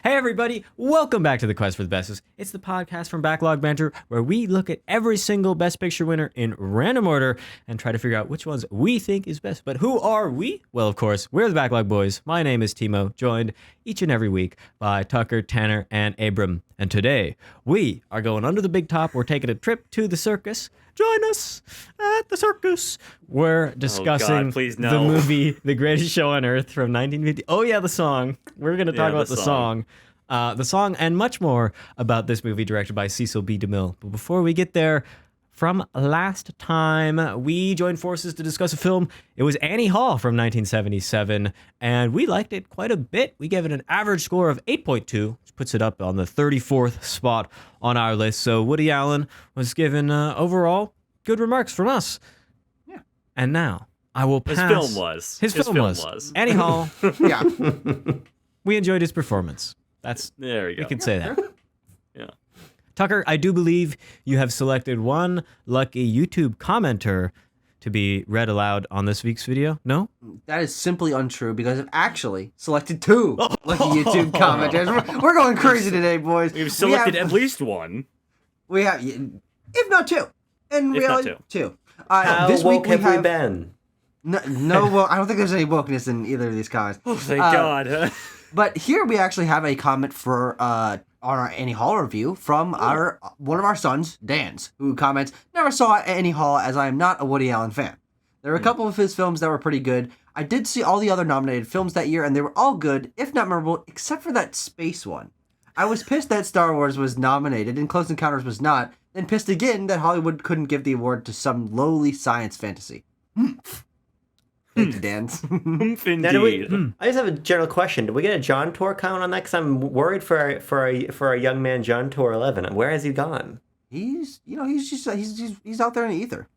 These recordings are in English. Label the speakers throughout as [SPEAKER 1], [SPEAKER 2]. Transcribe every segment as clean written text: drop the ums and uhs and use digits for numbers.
[SPEAKER 1] Hey everybody, welcome back to the Quest for the Bestest. It's the podcast from Backlog Banter where we look at every single Best Picture winner in random order and try to figure out which ones we think is best. But who are we? Well, of course, we're the Backlog Boys. My name is Timo, joined each and every week by Tucker, Tanner, and Abram. And today, we are going under the big top. We're taking a trip to the circus. Join us at the circus. We're discussing the movie The Greatest Show on Earth from 1950. Oh yeah, the song. We're going to talk about the song. The song and much more about this movie directed by Cecil B. DeMille. But before we get there, from last time, we joined forces to discuss a film. It was Annie Hall from 1977, and we liked it quite a bit. We gave it an average score of 8.2, which puts it up on the 34th spot on our list. So Woody Allen was given overall good remarks from us. Yeah. And now I will pass. His film was. Annie Hall.
[SPEAKER 2] Yeah.
[SPEAKER 1] We enjoyed his performance.
[SPEAKER 3] There you go.
[SPEAKER 1] We can say that.
[SPEAKER 3] Yeah.
[SPEAKER 1] Tucker, I do believe you have selected one lucky YouTube commenter to be read aloud on this week's video. No?
[SPEAKER 2] That is simply untrue because I've actually selected two lucky YouTube commenters. We're going crazy today, boys.
[SPEAKER 3] We've selected at least one.
[SPEAKER 2] We have, if not two. In reality, two.
[SPEAKER 4] How
[SPEAKER 2] this week
[SPEAKER 4] woke have we been?
[SPEAKER 2] No, well, I don't think there's any wokeness in either of these comments.
[SPEAKER 3] Oh, thank God.
[SPEAKER 2] But here we actually have a comment for on our Annie Hall review from one of our sons, Dan's, who comments, "Never saw Annie Hall as I am not a Woody Allen fan. There were a couple of his films that were pretty good. I did see all the other nominated films that year, and they were all good, if not memorable, except for that space one. I was pissed that Star Wars was nominated and Close Encounters was not, then pissed again that Hollywood couldn't give the award to some lowly science fantasy." Thank you, Dan.
[SPEAKER 3] Indeed.
[SPEAKER 4] I just have a general question. Do we get a John Tour count on that? Because I'm worried for a young man, John Tour 11. Where has he gone?
[SPEAKER 2] He's out there in the ether.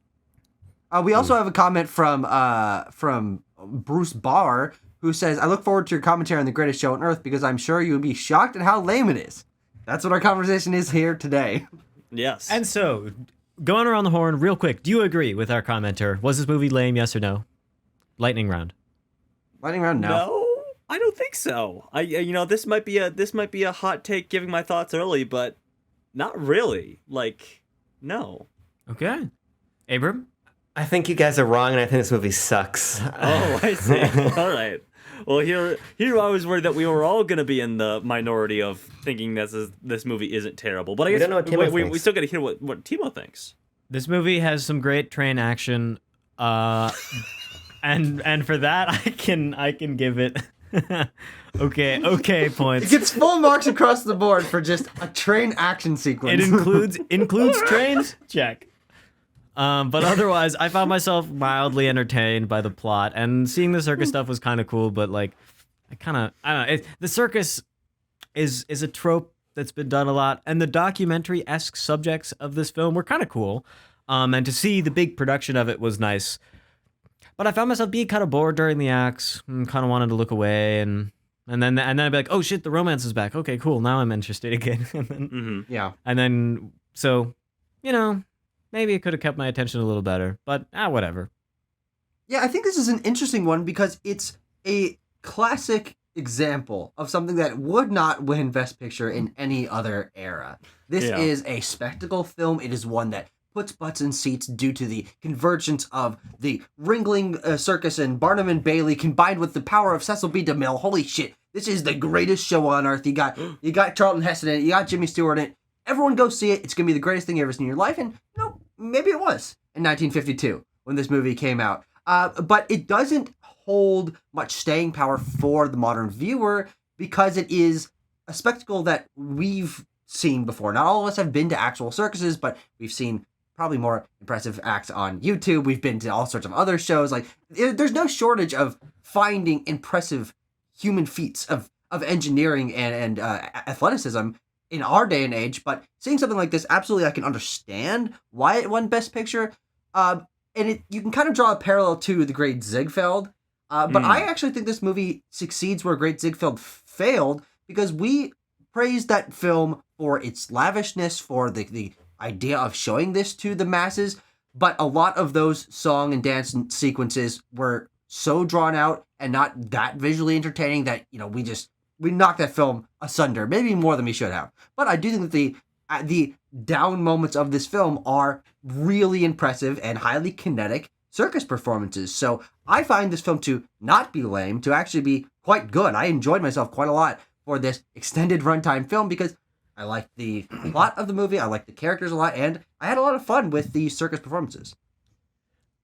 [SPEAKER 2] We also have a comment from Bruce Barr, who says, "I look forward to your commentary on The Greatest Show on Earth because I'm sure you would be shocked at how lame it is." That's what our conversation is here today.
[SPEAKER 3] Yes.
[SPEAKER 1] And so, going around the horn real quick, do you agree with our commenter? Was this movie lame, yes or no? Lightning round.
[SPEAKER 2] Lightning round, no.
[SPEAKER 3] No, I don't think so. This might be a hot take giving my thoughts early, but not really. No.
[SPEAKER 1] Okay. Abram?
[SPEAKER 4] I think you guys are wrong, and I think this movie sucks.
[SPEAKER 3] Oh, I see. All right. Well, here I was worried that we were all going to be in the minority of thinking this movie isn't terrible. But I guess
[SPEAKER 4] don't know what Timo thinks.
[SPEAKER 3] We still got to hear what Timo thinks.
[SPEAKER 1] This movie has some great train action. And for that I can give it okay points.
[SPEAKER 2] It gets full marks across the board for just a train action sequence.
[SPEAKER 1] It includes trains? Check. But otherwise, I found myself mildly entertained by the plot, and seeing the circus stuff was kind of cool. But I don't know. The circus is a trope that's been done a lot, and the documentary-esque subjects of this film were kind of cool. And to see the big production of it was nice. But I found myself being kind of bored during the acts, and kind of wanted to look away, and then I'd be like, oh shit, the romance is back. Okay, cool. Now I'm interested again. And then,
[SPEAKER 2] Yeah.
[SPEAKER 1] And then, so, maybe it could have kept my attention a little better, but whatever.
[SPEAKER 2] Yeah, I think this is an interesting one because it's a classic example of something that would not win Best Picture in any other era. This is a spectacle film. It is one that puts butts in seats due to the convergence of the Ringling Circus and Barnum and Bailey combined with the power of Cecil B. DeMille. Holy shit, this is the greatest show on earth. You got Charlton Heston in it, you got Jimmy Stewart in it. Everyone go see it. It's going to be the greatest thing you ever seen in your life. And, maybe it was in 1952 when this movie came out. But it doesn't hold much staying power for the modern viewer because it is a spectacle that we've seen before. Not all of us have been to actual circuses, but we've seen probably more impressive acts on YouTube. We've been to all sorts of other shows. There's no shortage of finding impressive human feats of engineering and athleticism in our day and age. But seeing something like this, absolutely, I can understand why it won Best Picture. And you can kind of draw a parallel to The Great Ziegfeld. But I actually think this movie succeeds where Great Ziegfeld failed because we praised that film for its lavishness, for the idea of showing this to the masses, but a lot of those song and dance sequences were so drawn out and not that visually entertaining that we just we knocked that film asunder, maybe more than we should have. But I do think that the down moments of this film are really impressive and highly kinetic circus performances. So I find this film to not be lame, to actually be quite good. I enjoyed myself quite a lot for this extended runtime film because I liked the plot of the movie, I liked the characters a lot, and I had a lot of fun with the circus performances.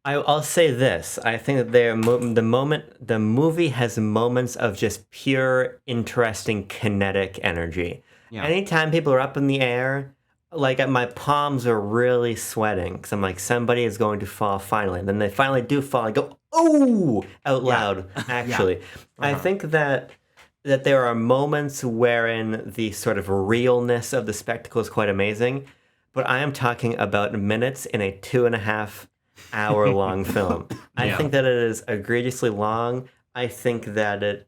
[SPEAKER 4] I'll say this. I think that the movie has moments of just pure, interesting, kinetic energy.
[SPEAKER 2] Yeah.
[SPEAKER 4] Anytime people are up in the air, like my palms are really sweating because I'm like, somebody is going to fall finally. And then they finally do fall. I go, oh, out loud, actually. I think that there are moments wherein the sort of realness of the spectacle is quite amazing. But I am talking about minutes in a 2.5-hour-long film. I think that it is egregiously long. I think that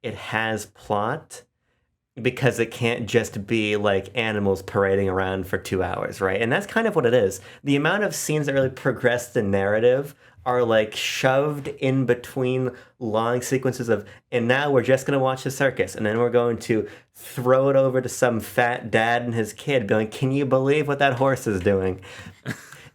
[SPEAKER 4] it has plot because it can't just be like animals parading around for 2 hours, right? And that's kind of what it is. The amount of scenes that really progress the narrative are like shoved in between long sequences of, and now we're just going to watch the circus, and then we're going to throw it over to some fat dad and his kid being like, can you believe what that horse is doing?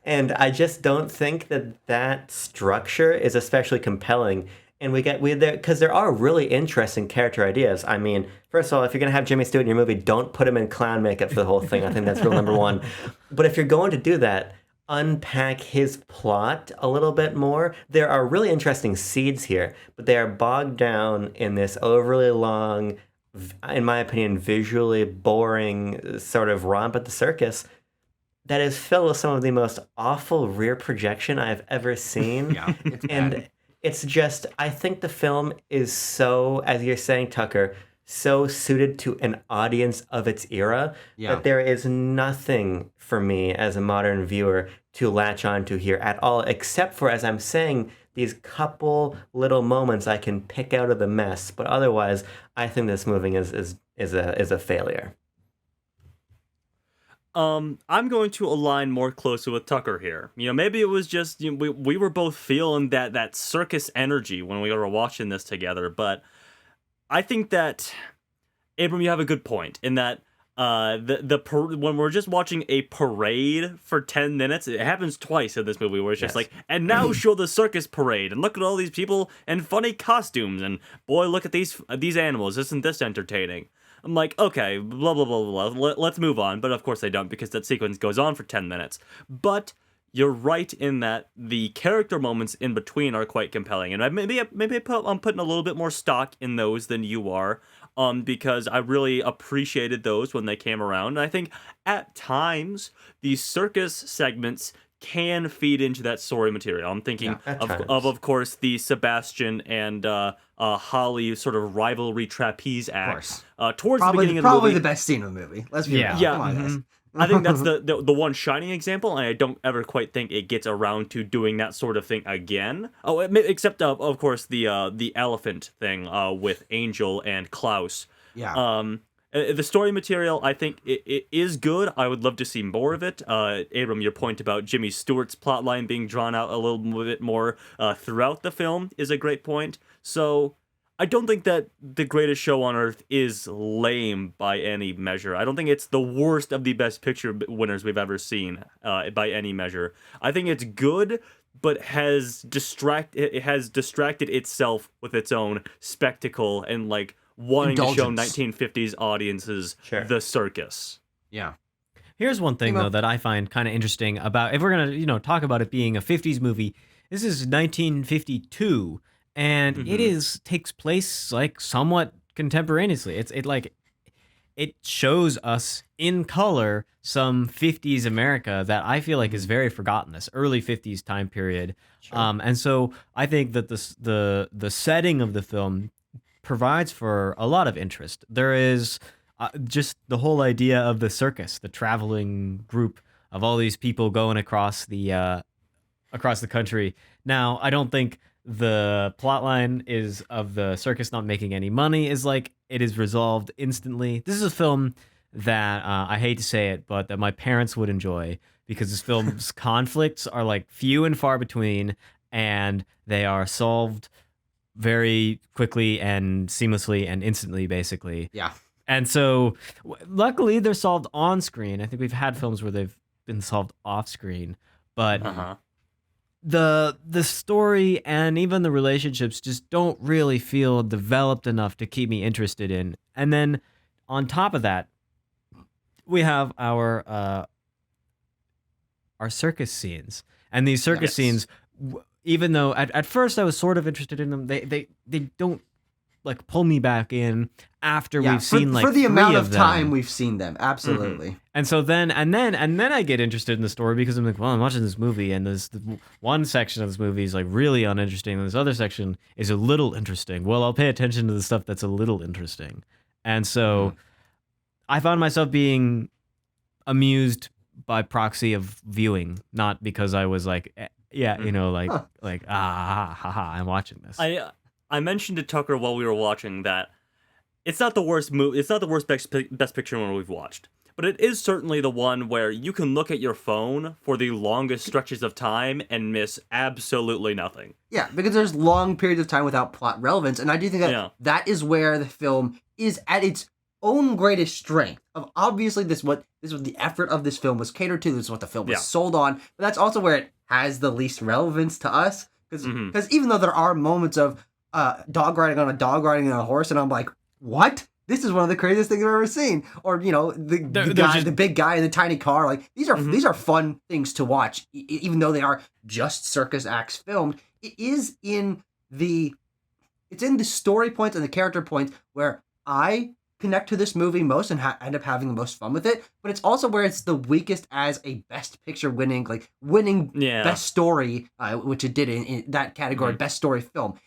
[SPEAKER 4] And I just don't think that structure is especially compelling. And we there because there are really interesting character ideas. I mean, first of all, if you're gonna have Jimmy Stewart in your movie, don't put him in clown makeup for the whole thing. I think that's rule number one. But if you're going to do that, unpack his plot a little bit more. There are really interesting seeds here, but they are bogged down in this overly long, in my opinion, visually boring sort of romp at the circus that is filled with some of the most awful rear projection I've ever seen.
[SPEAKER 2] Yeah, it's
[SPEAKER 4] and
[SPEAKER 2] bad.
[SPEAKER 4] it's just, I think the film is so, as you're saying, Tucker, so suited to an audience of its era that there is nothing for me as a modern viewer to latch onto here at all, except for, as I'm saying, these couple little moments I can pick out of the mess. But otherwise, I think this movie is a failure.
[SPEAKER 3] I'm going to align more closely with Tucker here. You know, maybe it was just, you know, we were both feeling that circus energy when we were watching this together, but I think that, Abram, you have a good point in that when we're just watching a parade for 10 minutes, it happens twice in this movie where it's just like, and now show the circus parade, and look at all these people in funny costumes, and boy, look at these animals, isn't this entertaining? I'm like, okay, blah, blah, blah, blah, let's move on. But of course they don't, because that sequence goes on for 10 minutes. But you're right in that the character moments in between are quite compelling. And maybe I'm putting a little bit more stock in those than you are, because I really appreciated those when they came around. And I think at times these circus segments can feed into that story material. I'm thinking of course, the Sebastian and Holly sort of rivalry trapeze act towards the beginning of the movie.
[SPEAKER 2] Probably the best scene of the movie. Let's be real. Come on, guys.
[SPEAKER 3] I think that's the one shining example, and I don't ever quite think it gets around to doing that sort of thing again. Oh, except of course the elephant thing with Angel and Klaus.
[SPEAKER 2] Yeah.
[SPEAKER 3] The story material, I think it is good. I would love to see more of it. Abram, your point about Jimmy Stewart's plotline being drawn out a little bit more throughout the film is a great point. So I don't think that The Greatest Show on Earth is lame by any measure. I don't think it's the worst of the Best Picture winners we've ever seen by any measure. I think it's good, but has distracted itself with its own spectacle and like wanting to show 1950s audiences the circus.
[SPEAKER 2] Yeah.
[SPEAKER 1] Here's one thing though that I find kind of interesting about, if we're gonna talk about it being a 50s movie, this is 1952, and it takes place like somewhat contemporaneously. It shows us in color some 50s America that I feel like is very forgotten, this early 50s time period. And so I think that the setting of the film provides for a lot of interest. There is just the whole idea of the circus, the traveling group of all these people going across the country. Now, I don't think the plotline is of the circus not making any money is like it is resolved instantly. This is a film that I hate to say it, but that my parents would enjoy, because this film's conflicts are like few and far between, and they are solved very quickly and seamlessly and instantly, basically.
[SPEAKER 2] Yeah.
[SPEAKER 1] And so, luckily, they're solved on screen. I think we've had films where they've been solved off screen, but the story and even the relationships just don't really feel developed enough to keep me interested in. And then, on top of that, we have our circus scenes, and these circus scenes, even though at first I was sort of interested in them, they don't like pull me back in after we've seen like
[SPEAKER 2] for the
[SPEAKER 1] three
[SPEAKER 2] amount
[SPEAKER 1] of
[SPEAKER 2] of
[SPEAKER 1] them.
[SPEAKER 2] time we've seen them. Absolutely.
[SPEAKER 1] And so then I get interested in the story because I'm like, well, I'm watching this movie, and this one section of this movie is like really uninteresting, and this other section is a little interesting. Well, I'll pay attention to the stuff that's a little interesting, and so I found myself being amused by proxy of viewing, not because I was like, I'm watching this.
[SPEAKER 3] I mentioned to Tucker while we were watching that it's not the worst movie. It's not the worst best picture one we've watched, but it is certainly the one where you can look at your phone for the longest stretches of time and miss absolutely nothing.
[SPEAKER 2] Yeah, because there's long periods of time without plot relevance, and I do think that that is where the film is at its own greatest strength. Of obviously this was the effort of this film was catered to. This is what the film was sold on, but that's also where it has the least relevance to us. Because even though there are moments of dog riding on a horse, and I'm like, what? This is one of the craziest things I've ever seen. Or the big guy in the tiny car. Like these are fun things to watch, even though they are just circus acts filmed. It's in the story points and the character points where I connect to this movie most and end up having the most fun with it. But it's also where it's the weakest as a Best Picture winning Best Story, which it did in that category, Best Story Film.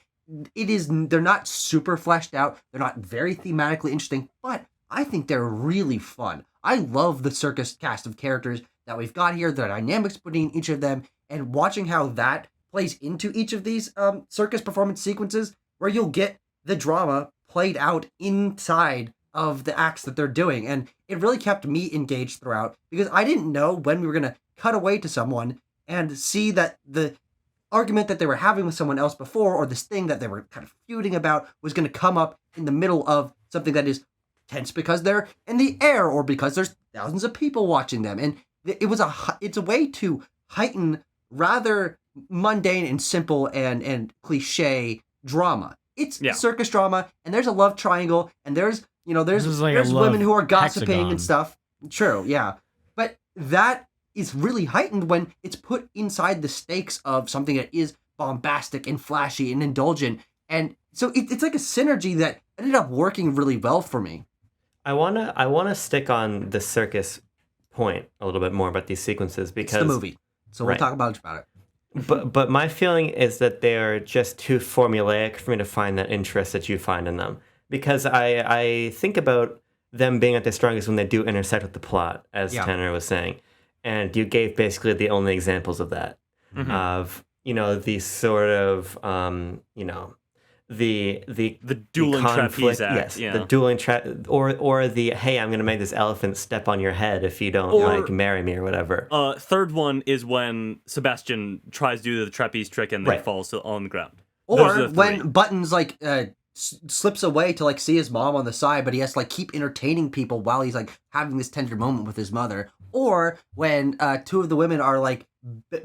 [SPEAKER 2] They're not super fleshed out. They're not very thematically interesting, but I think they're really fun. I love the circus cast of characters that we've got here, the dynamics between each of them, and watching how that plays into each of these circus performance sequences where you'll get the drama played out inside of the acts that they're doing. And it really kept me engaged throughout because I didn't know when we were going to cut away to someone and see that the argument that they were having with someone else before, or this thing that they were kind of feuding about, was going to come up in the middle of something that is tense because they're in the air or because there's thousands of people watching them. And it's a way to heighten rather mundane and simple and cliche drama. It's circus drama, and there's a love triangle, and there's women who are gossiping
[SPEAKER 1] hexagon.
[SPEAKER 2] and stuff. True, yeah. But that is really heightened when it's put inside the stakes of something that is bombastic and flashy and indulgent. And so it's like a synergy that ended up working really well for me.
[SPEAKER 4] I wanna stick on the circus point a little bit more about these sequences because
[SPEAKER 2] it's the movie, so we'll talk about it.
[SPEAKER 4] But my feeling is that they are just too formulaic for me to find that interest that you find in them. Because I think about them being at their strongest when they do intersect with the plot, as Tanner was saying. And you gave basically the only examples of that. Of, these sort of, the
[SPEAKER 3] dueling trapeze act.
[SPEAKER 4] Yes, the dueling or the, hey, I'm going to make this elephant step on your head if you don't marry me or whatever.
[SPEAKER 3] Third one is when Sebastian tries to do the trapeze trick and then he falls on the ground.
[SPEAKER 2] Or when Buttons slips away to see his mom on the side, but he has to keep entertaining people while he's having this tender moment with his mother. Or when two of the women are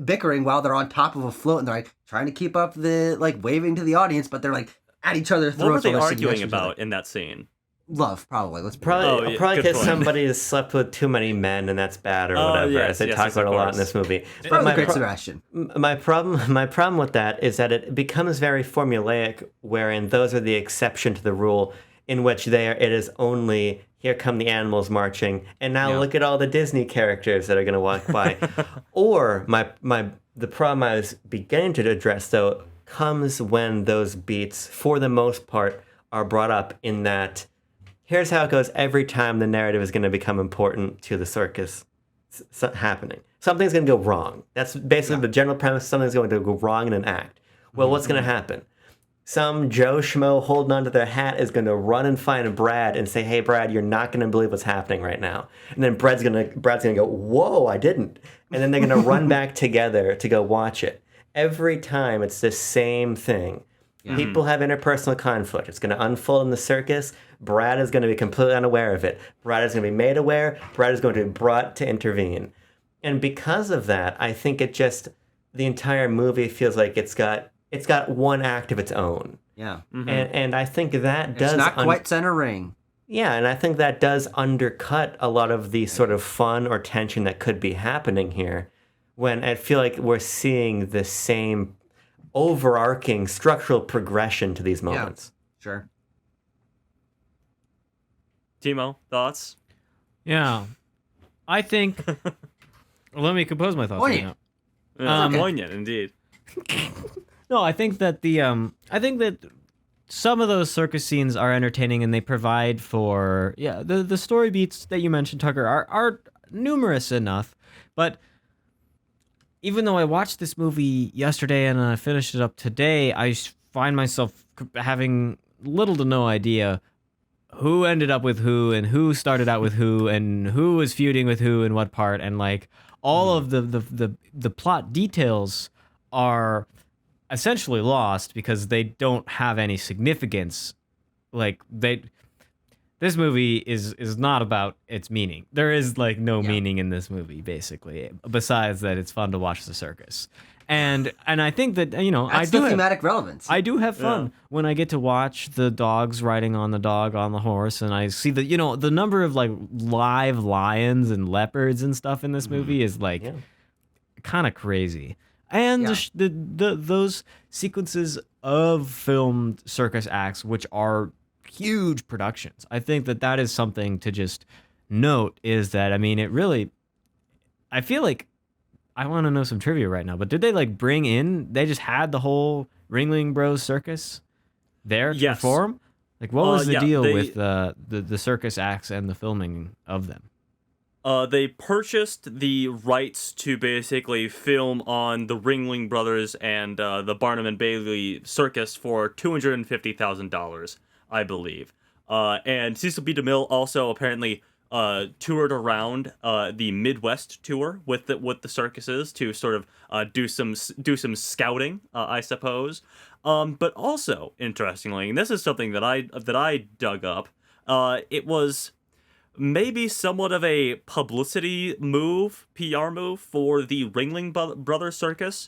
[SPEAKER 2] bickering while they're on top of a float and they're trying to keep up the waving to the audience, but they're at each other's throats.
[SPEAKER 3] What were they arguing about in that scene?
[SPEAKER 2] Love, probably.
[SPEAKER 4] Probably because somebody has slept with too many men and that's bad or whatever, as they talk about a lot in this movie.
[SPEAKER 2] But my great Sebastian.
[SPEAKER 4] My problem with that is that it becomes very formulaic, wherein those are the exception to the rule, in which it is only here come the animals marching, and now look at all the Disney characters that are going to walk by. Or the problem I was beginning to address though comes when those beats, for the most part, are brought up in that. Here's how it goes every time the narrative is going to become important to the circus happening. Something's going to go wrong. That's basically the general premise. Something's going to go wrong in an act. Well, what's going to happen? Some Joe Schmo holding onto their hat is going to run and find Brad and say, hey, Brad, you're not going to believe what's happening right now. And then Brad's going to go, whoa, I didn't. And then they're going to run back together to go watch it. Every time it's the same thing. People have interpersonal conflict. It's going to unfold in the circus. Brad is going to be completely unaware of it. Brad is going to be made aware. Brad is going to be brought to intervene. And because of that, I think the entire movie feels like it's got one act of its own.
[SPEAKER 2] Yeah.
[SPEAKER 4] And I think that does...
[SPEAKER 2] It's not quite centering.
[SPEAKER 4] Yeah, and I think that does undercut a lot of the sort of fun or tension that could be happening here, when I feel like we're seeing the same overarching structural progression to these moments.
[SPEAKER 2] Yeah, sure.
[SPEAKER 3] Timo, thoughts?
[SPEAKER 1] Yeah. I think... Let me compose my thoughts right now.
[SPEAKER 3] Yeah, poignant, indeed.
[SPEAKER 1] No, I think that some of those circus scenes are entertaining and they provide for the story beats that you mentioned, Tucker, are numerous enough. But even though I watched this movie yesterday and I finished it up today, I find myself having little to no idea who ended up with who and who started out with who and who was feuding with who in what part, and like all of the plot details are essentially lost because they don't have any significance. Like this movie is not about its meaning. There is like no meaning in this movie basically, besides that it's fun to watch the circus. And I think that, you know,
[SPEAKER 2] That's the thematic relevance.
[SPEAKER 1] I do have fun when I get to watch the dogs riding on the dog on the horse, and I see the, you know, the number of like live lions and leopards and stuff in this movie is like kind of crazy. And those sequences of filmed circus acts, which are huge productions, I think that is something to just note, is that, I mean, it really, I feel like, I want to know some trivia right now, but did they like bring in, they just had the whole Ringling Bros circus there to perform? Like what was the deal with the circus acts and the filming of them?
[SPEAKER 3] They purchased the rights to basically film on the Ringling Brothers and the Barnum and Bailey circus for $250,000, I believe. And Cecil B. DeMille also apparently toured around the Midwest tour with the circuses to sort of do some scouting, I suppose. But also, interestingly, and this is something that I dug up, it was maybe somewhat of a publicity move, PR move for the Ringling Brothers Circus,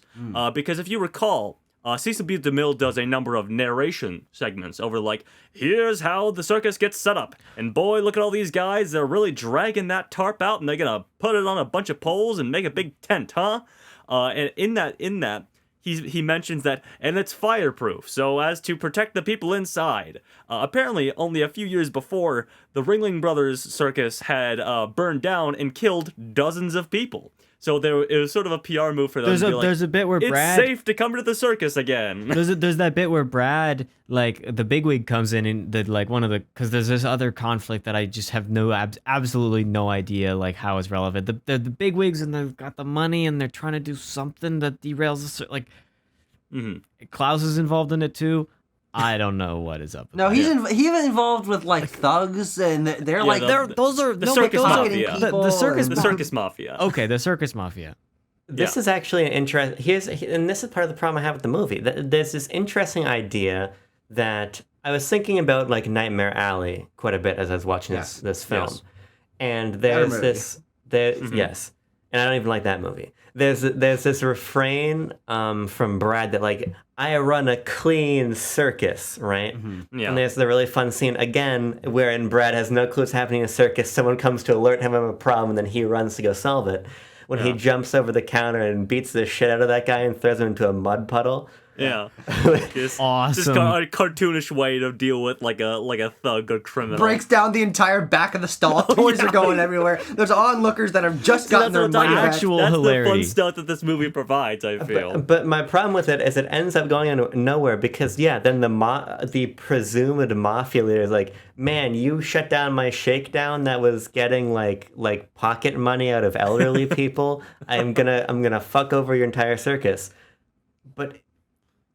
[SPEAKER 3] because if you recall, Cecil B. DeMille does a number of narration segments over like, here's how the circus gets set up, and boy, look at all these guys, they're really dragging that tarp out, and they're gonna put it on a bunch of poles and make a big tent, huh? And in that, he mentions that, and it's fireproof, so as to protect the people inside. Apparently, only a few years before, the Ringling Brothers Circus had burned down and killed dozens of people. So it was sort of a PR move for them.
[SPEAKER 1] There's a bit where
[SPEAKER 3] Brad, it's safe to come to the circus again.
[SPEAKER 1] There's that bit where Brad, like the bigwig, comes in and because there's this other conflict that I just have absolutely no idea like how it's relevant. The bigwigs, and they've got the money and they're trying to do something that derails the Klaus is involved in it too. I don't know what is up.
[SPEAKER 2] No, he's involved with like thugs, and they're
[SPEAKER 3] the circus mafia.
[SPEAKER 1] The
[SPEAKER 3] circus mafia.
[SPEAKER 1] Okay, the circus mafia.
[SPEAKER 4] This is actually an interesting. And this is part of the problem I have with the movie. There's this interesting idea that I was thinking about, like Nightmare Alley, quite a bit as I was watching this film, and there's this. Yes, and I don't even like that movie. There's this refrain from Brad that like, I run a clean circus, right?
[SPEAKER 3] Yeah.
[SPEAKER 4] And there's the really fun scene again wherein Brad has no clue what's happening in a circus. Someone comes to alert him of a problem, and then he runs to go solve it. When he jumps over the counter and beats the shit out of that guy and throws him into a mud puddle.
[SPEAKER 3] Yeah.
[SPEAKER 1] Awesome.
[SPEAKER 3] Just a cartoonish way to deal with like a thug or criminal.
[SPEAKER 2] Breaks down the entire back of the stall. Toys are going everywhere. There's onlookers that have just gotten their money back.
[SPEAKER 3] That's the fun stuff that this movie provides, I feel.
[SPEAKER 4] But my problem with it is it ends up going nowhere because then the presumed mafia leader is like, man, you shut down my shakedown that was getting like pocket money out of elderly people. I'm gonna fuck over your entire circus. But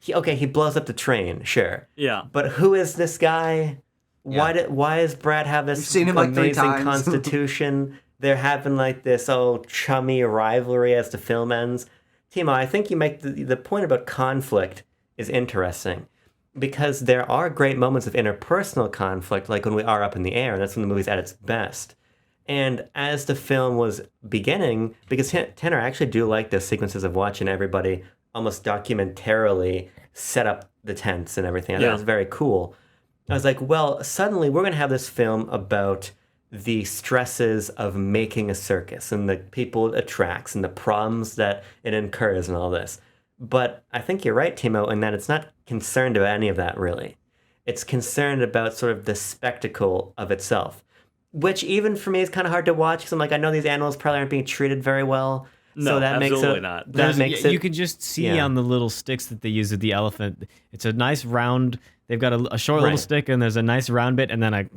[SPEAKER 4] he blows up the train, sure.
[SPEAKER 3] Yeah.
[SPEAKER 4] But who is this guy?
[SPEAKER 2] Yeah.
[SPEAKER 4] Why does Brad have this
[SPEAKER 2] seen him like 3
[SPEAKER 4] amazing
[SPEAKER 2] times.
[SPEAKER 4] constitution? They're having like this chummy rivalry as the film ends. Timo, I think you make the point about conflict is interesting. because there are great moments of interpersonal conflict, like when we are up in the air, and that's when the movie's at its best. And as the film was beginning, because Tanner, I actually do like the sequences of watching everybody almost documentarily set up the tents and everything. I thought it was very cool. I was like, well, suddenly we're going to have this film about the stresses of making a circus and the people it attracts and the problems that it incurs and all this. But I think you're right, Timo, in that it's not concerned about any of that, really. It's concerned about sort of the spectacle of itself, which even for me is kind of hard to watch because I'm like, I know these animals probably aren't being treated very well.
[SPEAKER 3] No,
[SPEAKER 4] so that
[SPEAKER 3] absolutely
[SPEAKER 4] makes it,
[SPEAKER 3] not.
[SPEAKER 4] That makes it.
[SPEAKER 1] You can just see on the little sticks that they use with the elephant. It's a nice round. They've got a short little stick, and there's a nice round bit, and then a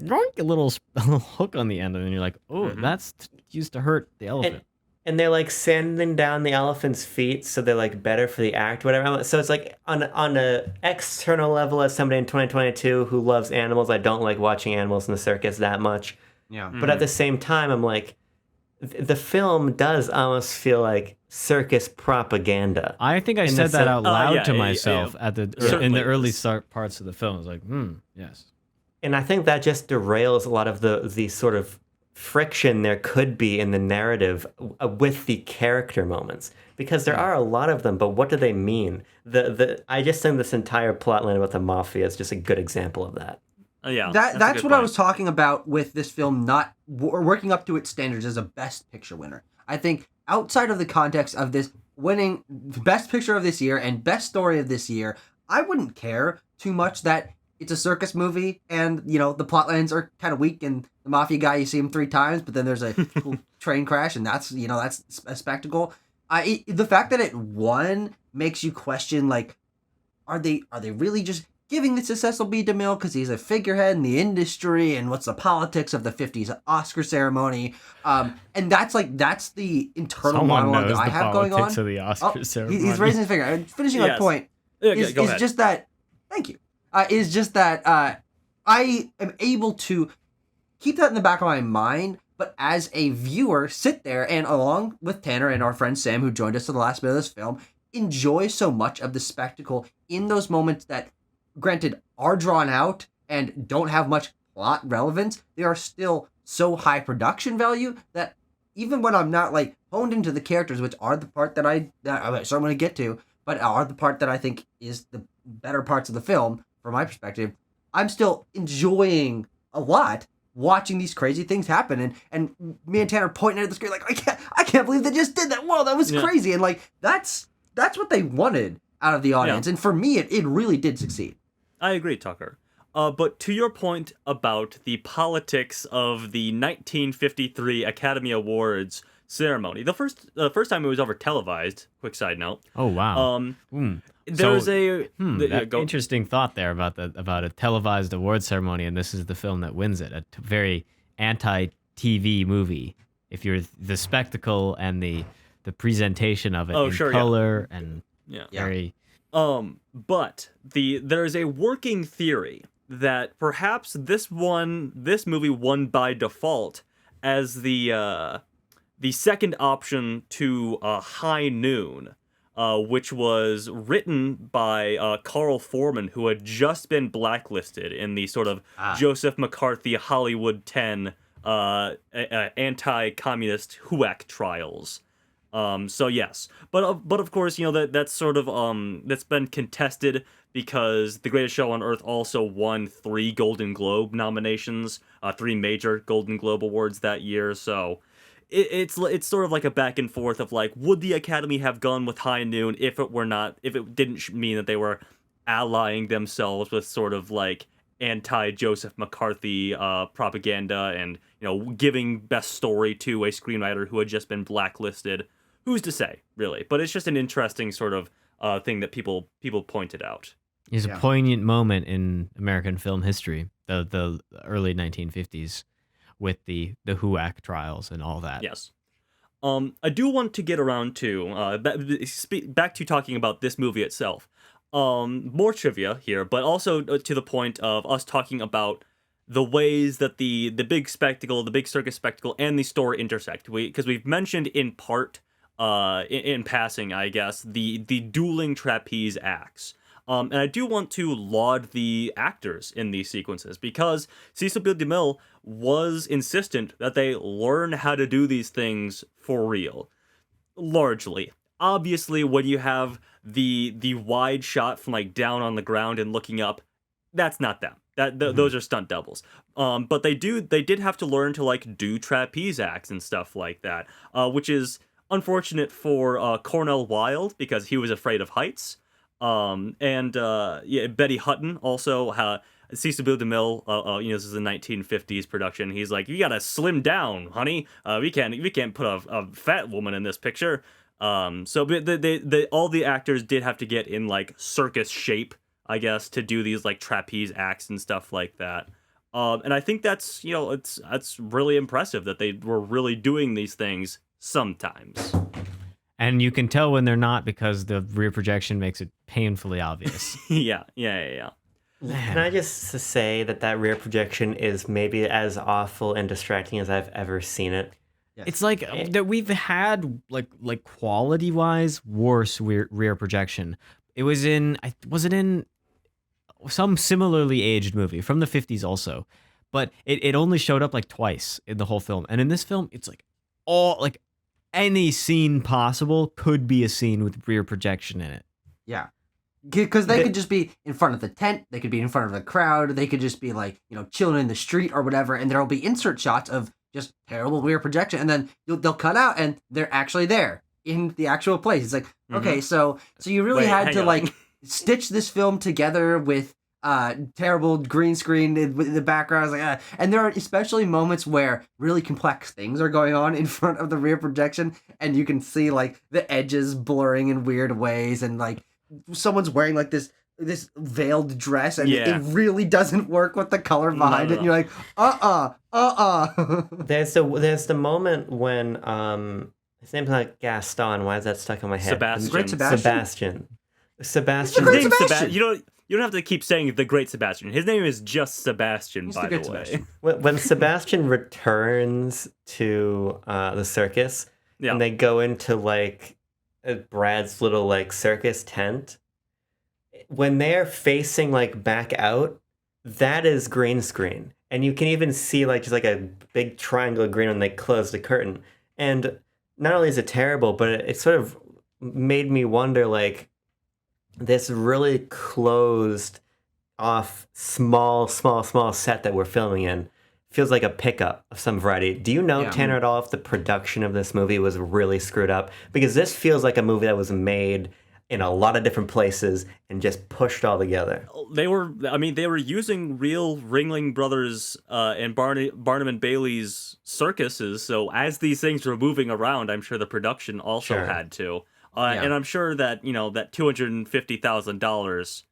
[SPEAKER 1] little hook on the end, and then you're like, oh, that's used to hurt the elephant.
[SPEAKER 4] And they're like sanding down the elephant's feet, so they're like better for the act, whatever. So it's like on a external level, as somebody in 2022 who loves animals, I don't like watching animals in the circus that much.
[SPEAKER 2] Yeah.
[SPEAKER 4] But at the same time, I'm like, the film does almost feel like circus propaganda.
[SPEAKER 1] I think I said that out loud to
[SPEAKER 3] yeah,
[SPEAKER 1] myself
[SPEAKER 3] yeah.
[SPEAKER 1] in the early start parts of the film. I was like, yes.
[SPEAKER 4] And I think that just derails a lot of the sort of friction there could be in the narrative with the character moments, because there are a lot of them, but what do they mean? I just think this entire plotline about the mafia is just a good example of that.
[SPEAKER 3] Yeah,
[SPEAKER 2] that's what I was talking about with this film not working up to its standards as a Best Picture winner. I think outside of the context of this winning Best Picture of this year and Best Story of this year, I wouldn't care too much that it's a circus movie and, you know, the plot lines are kind of weak and the mafia guy, you see him 3 times, but then there's a cool train crash and that's, you know, that's a spectacle. The fact that it won makes you question, like, are they really just giving this to Cecil B. DeMille because he's a figurehead in the industry and what's the politics of the 50s Oscar ceremony? And that's the internal monologue that I have going on.
[SPEAKER 1] Of the Oscar ceremony.
[SPEAKER 2] He's raising his finger. Finishing my point is just that, thank you, is just that I am able to keep that in the back of my mind, but as a viewer, sit there and along with Tanner and our friend Sam, who joined us for the last bit of this film, enjoy so much of the spectacle in those moments that, granted, are drawn out and don't have much plot relevance. They are still so high production value that even when I'm not like honed into the characters, which are the part that I'm going to get to, but are the part that I think is the better parts of the film from my perspective, I'm still enjoying a lot watching these crazy things happen. And me and Tanner pointing at the screen like, I can't believe they just did that. Whoa, that was crazy. And like that's what they wanted out of the audience. And for me, it really did succeed.
[SPEAKER 3] I agree, Tucker. But to your point about the politics of the 1953 Academy Awards ceremony, the first time it was ever televised. Quick side note.
[SPEAKER 1] Oh wow.
[SPEAKER 3] There's
[SPEAKER 1] interesting thought there about a televised award ceremony, and this is the film that wins it. A very anti-TV movie. If you're the spectacle and the presentation of it in color and very.
[SPEAKER 3] But there's a working theory that perhaps this movie won by default as the second option to High Noon, which was written by Carl Foreman, who had just been blacklisted in the sort of Joseph McCarthy Hollywood 10 anti-communist HUAC trials. So yes, but of course, you know, that's sort of that's been contested because The Greatest Show on Earth also won 3 Golden Globe nominations, 3 major Golden Globe awards that year. So it's sort of like a back and forth of like, would the Academy have gone with High Noon if it didn't mean that they were allying themselves with sort of like anti-Joseph McCarthy propaganda and, you know, giving best story to a screenwriter who had just been blacklisted. Who's to say, really? But it's just an interesting sort of thing that people pointed out.
[SPEAKER 1] It's a poignant moment in American film history, the early 1950s, with the HUAC trials and all that.
[SPEAKER 3] Yes. I do want to get around to back to talking about this movie itself. More trivia here, but also to the point of us talking about the ways that the big spectacle, the big circus spectacle, and the story intersect. Because we've mentioned in part, in passing, I guess, the dueling trapeze acts. And I do want to laud the actors in these sequences because Cecil B. DeMille was insistent that they learn how to do these things for real. Largely. Obviously, when you have the wide shot from like down on the ground and looking up, that's not them. Those are stunt doubles. But they did have to learn to like do trapeze acts and stuff like that, which is unfortunate for Cornell Wilde because he was afraid of heights. Betty Hutton also. Cecil B. DeMille, this is a 1950s production. He's like, you gotta slim down, honey. We can't put a fat woman in this picture. All the actors did have to get in like circus shape, I guess, to do these like trapeze acts and stuff like that. And I think that's really impressive that they were really doing these things sometimes.
[SPEAKER 1] And you can tell when they're not because the rear projection makes it painfully obvious.
[SPEAKER 3] Yeah.
[SPEAKER 4] Can I just say that rear projection is maybe as awful and distracting as I've ever seen it?
[SPEAKER 2] Yes.
[SPEAKER 1] It's like that we've had like quality wise worse rear projection. Was it in some similarly aged movie from the 50s also, but it only showed up like twice in the whole film. And in this film, it's like all like any scene possible could be a scene with rear projection in it.
[SPEAKER 2] Yeah. Because they could just be in front of the tent, they could be in front of the crowd, they could just be like, chilling in the street or whatever, and there'll be insert shots of just terrible rear projection, and then they'll cut out and they're actually there in the actual place. It's like, okay, so you really had to like stitch this film together with terrible green screen in the background. Like, and there are especially moments where really complex things are going on in front of the rear projection, and you can see like the edges blurring in weird ways, and like someone's wearing like this veiled dress, and it really doesn't work with the color behind it. And you're like,
[SPEAKER 4] There's the moment when his name's not Gaston. Why is that stuck in my head?
[SPEAKER 3] Sebastian.
[SPEAKER 4] Sebastian.
[SPEAKER 3] His name's Sebastian. You don't have to keep saying the Great Sebastian. His name is just Sebastian, by the way.
[SPEAKER 2] Sebastian.
[SPEAKER 4] When Sebastian returns to the circus, and they go into like Brad's little like circus tent, when they're facing like back out, that is green screen, and you can even see like just like a big triangle of green when they close the curtain. And not only is it terrible, but it sort of made me wonder like this really closed off small set that we're filming in feels like a pickup of some variety. Do you know, Tanner, at all if the production of this movie was really screwed up? Because this feels like a movie that was made in a lot of different places and just pushed all together.
[SPEAKER 3] They were using real Ringling Brothers and Barnum and Bailey's circuses. So as these things were moving around, I'm sure the production also had to. And I'm sure that, that $250,000,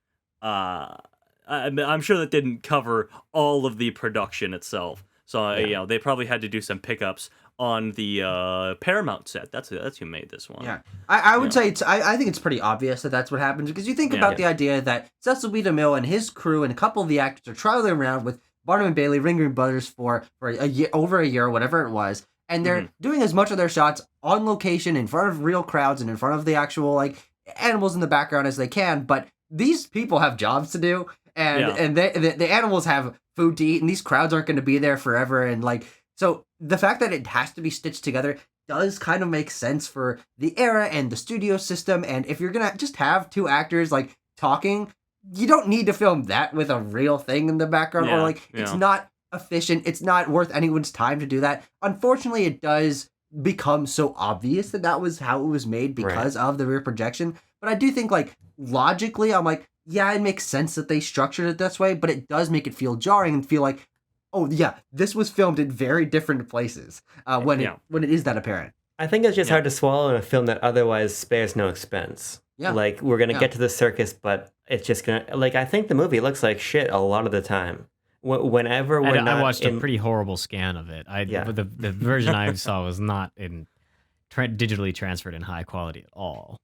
[SPEAKER 3] I'm sure that didn't cover all of the production itself. So, they probably had to do some pickups on the Paramount set. That's who made this one.
[SPEAKER 2] Yeah, I would say I think it's pretty obvious that that's what happens, because you think about the idea that Cecil B. DeMille and his crew and a couple of the actors are traveling around with Barnum and Bailey, Ringling Brothers for a year, over a year, whatever it was, and they're doing as much of their shots on location in front of real crowds and in front of the actual like animals in the background as they can. But these people have jobs to do, and the animals have food to eat, and these crowds aren't going to be there forever, and like. So the fact that it has to be stitched together does kind of make sense for the era and the studio system. And if you're going to just have two actors like talking, you don't need to film that with a real thing in the background, or like it's not efficient. It's not worth anyone's time to do that. Unfortunately, it does become so obvious that was how it was made because of the rear projection. But I do think like logically, I'm like, yeah, it makes sense that they structured it this way, but it does make it feel jarring and feel like, oh yeah, this was filmed in very different places when it is that apparent.
[SPEAKER 4] I think it's just hard to swallow in a film that otherwise spares no expense. Yeah. Like, we're going to get to the circus, but it's just going to... Like, I think the movie looks like shit a lot of the time. Whenever we're not...
[SPEAKER 1] I watched a pretty horrible scan of it. The version I saw was not digitally transferred in high quality at all.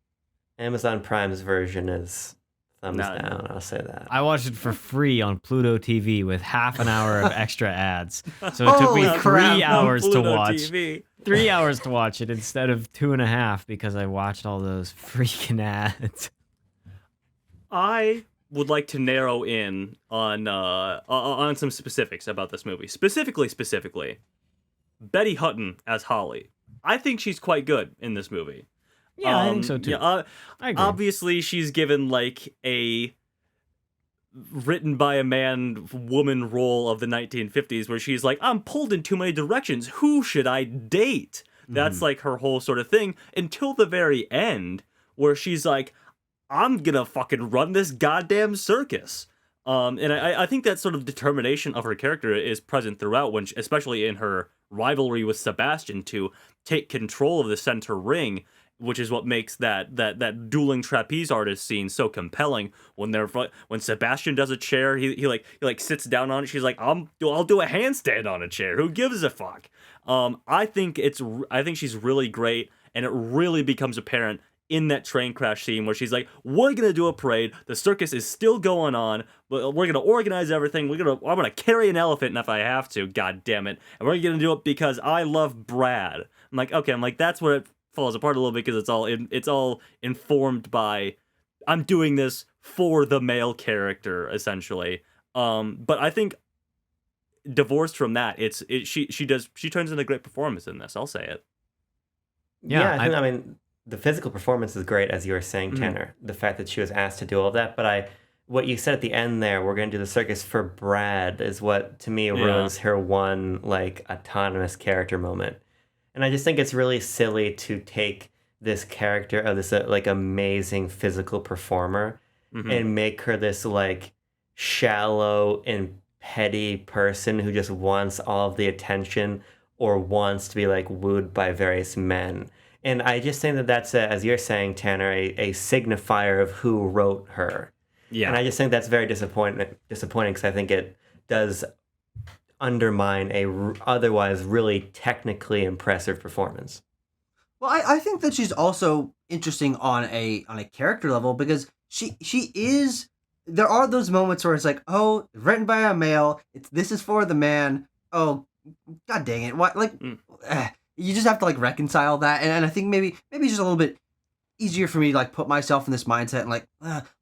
[SPEAKER 4] Amazon Prime's version is... Thumbs down, I'll say that.
[SPEAKER 1] I watched it for free on Pluto TV with half an hour of extra ads. So it took me 3 hours to watch. TV. 3 hours to watch it instead of 2.5 because I watched all those freaking ads.
[SPEAKER 3] I would like to narrow in on some specifics about this movie. Specifically, Betty Hutton as Holly. I think she's quite good in this movie.
[SPEAKER 1] Yeah, I think so too.
[SPEAKER 3] Yeah,
[SPEAKER 1] I agree.
[SPEAKER 3] obviously, she's given like a written by a man woman role of the 1950s where she's like, I'm pulled in too many directions. Who should I date? That's like her whole sort of thing until the very end where she's like, I'm gonna fucking run this goddamn circus. And I think that sort of determination of her character is present throughout, when especially in her rivalry with Sebastian to take control of the center ring, which is what makes that dueling trapeze artist scene so compelling. When Sebastian does a chair, he sits down on it. She's like, I'll do a handstand on a chair. Who gives a fuck? I think she's really great, and it really becomes apparent in that train crash scene where she's like, we're gonna do a parade, the circus is still going on, but we're gonna organize everything, I'm gonna carry an elephant if I have to, god damn it, and we're gonna do it because I love Brad. I'm like, that's where it falls apart a little bit, because it's all informed by, I'm doing this for the male character, essentially. But I think divorced from that, she turns in a great performance in this, I'll say it.
[SPEAKER 1] Yeah,
[SPEAKER 4] I mean, the physical performance is great, as you were saying, Tanner. The fact that she was asked to do all of that. But what you said at the end there, we're going to do the circus for Brad, is what, to me, ruins her one, like, autonomous character moment. And I just think it's really silly to take this character of this, like, amazing physical performer and make her this, like, shallow and petty person who just wants all of the attention or wants to be, like, wooed by various men. And I just think that that's, as you're saying, Tanner, a signifier of who wrote her. Yeah. And I just think that's very disappointing because I think it does undermine a otherwise really technically impressive performance.
[SPEAKER 2] Well, I think that she's also interesting on a character level, because she is. There are those moments where it's like, oh, written by a male. This is for the man. Oh, god dang it! What you just have to like reconcile that, and I think maybe it's just a little bit easier for me to like put myself in this mindset and like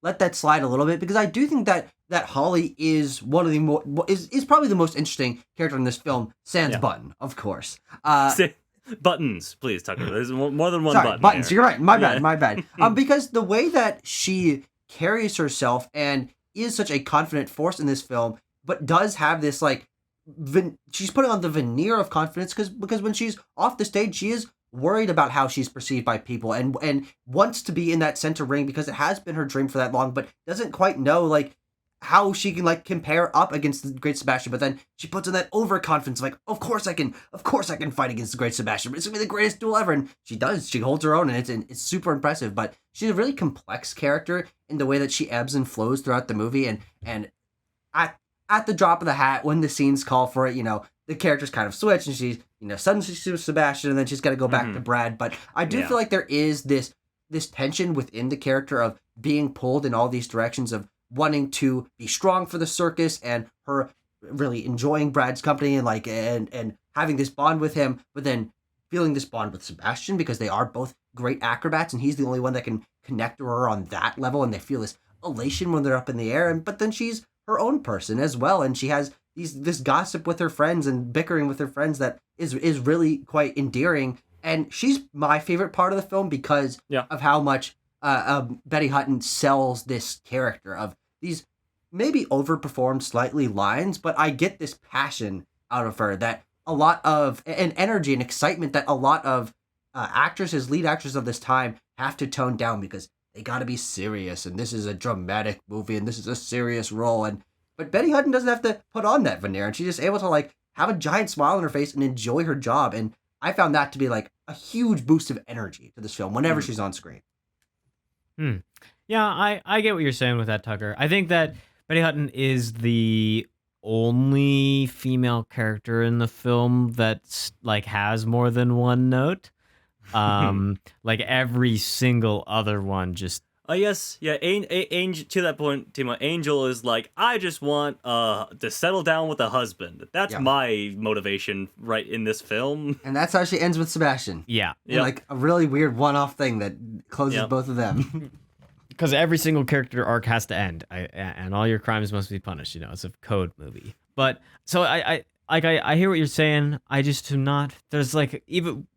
[SPEAKER 2] let that slide a little bit, because I do think that Holly is one of the is probably the most interesting character in this film, sans Button, of course.
[SPEAKER 3] Buttons, please, Tucker. There's more than one button.
[SPEAKER 2] Buttons.
[SPEAKER 3] Here.
[SPEAKER 2] You're right. My bad. Because the way that she carries herself and is such a confident force in this film, but does have this like. She's putting on the veneer of confidence because when she's off the stage, she is worried about how she's perceived by people and wants to be in that center ring because it has been her dream for that long, but doesn't quite know like how she can like compare up against the great Sebastian. But then she puts in that overconfidence, like, of course I can fight against the great Sebastian. It's gonna be the greatest duel ever, and she does. She holds her own, and it's super impressive. But she's a really complex character in the way that she ebbs and flows throughout the movie, and at the drop of the hat, when the scenes call for it, the characters kind of switch, and she's, suddenly she's Sebastian, and then she's got to go back to Brad. But I do feel like there is this tension within the character of being pulled in all these directions, of wanting to be strong for the circus, and her really enjoying Brad's company and like and having this bond with him, but then feeling this bond with Sebastian because they are both great acrobats, and he's the only one that can connect to her on that level, and they feel this elation when they're up in the air. But then she's her own person as well, and she has this gossip with her friends and bickering with her friends that is really quite endearing. And she's my favorite part of the film because of how much Betty Hutton sells this character of these maybe overperformed slightly lines, but I get this passion out of her, that a lot of an energy and excitement that a lot of lead actors of this time have to tone down because they got to be serious, and this is a dramatic movie, and this is a serious role. But Betty Hutton doesn't have to put on that veneer, and she's just able to like have a giant smile on her face and enjoy her job. And I found that to be like a huge boost of energy to this film whenever she's on screen.
[SPEAKER 1] Yeah, I get what you're saying with that, Tucker. I think that Betty Hutton is the only female character in the film that's like has more than one note. Like every single other one just
[SPEAKER 3] yes, yeah. Angel, to that point, Timo, Angel is like, I just want to settle down with a husband. That's my motivation right in this film.
[SPEAKER 2] And that's how she ends with Sebastian.
[SPEAKER 1] Yeah.
[SPEAKER 2] Like a really weird one-off thing that closes both of them.
[SPEAKER 1] because every single character arc has to end, and all your crimes must be punished. It's a code movie. But so I hear what you're saying. I just do not. There's like even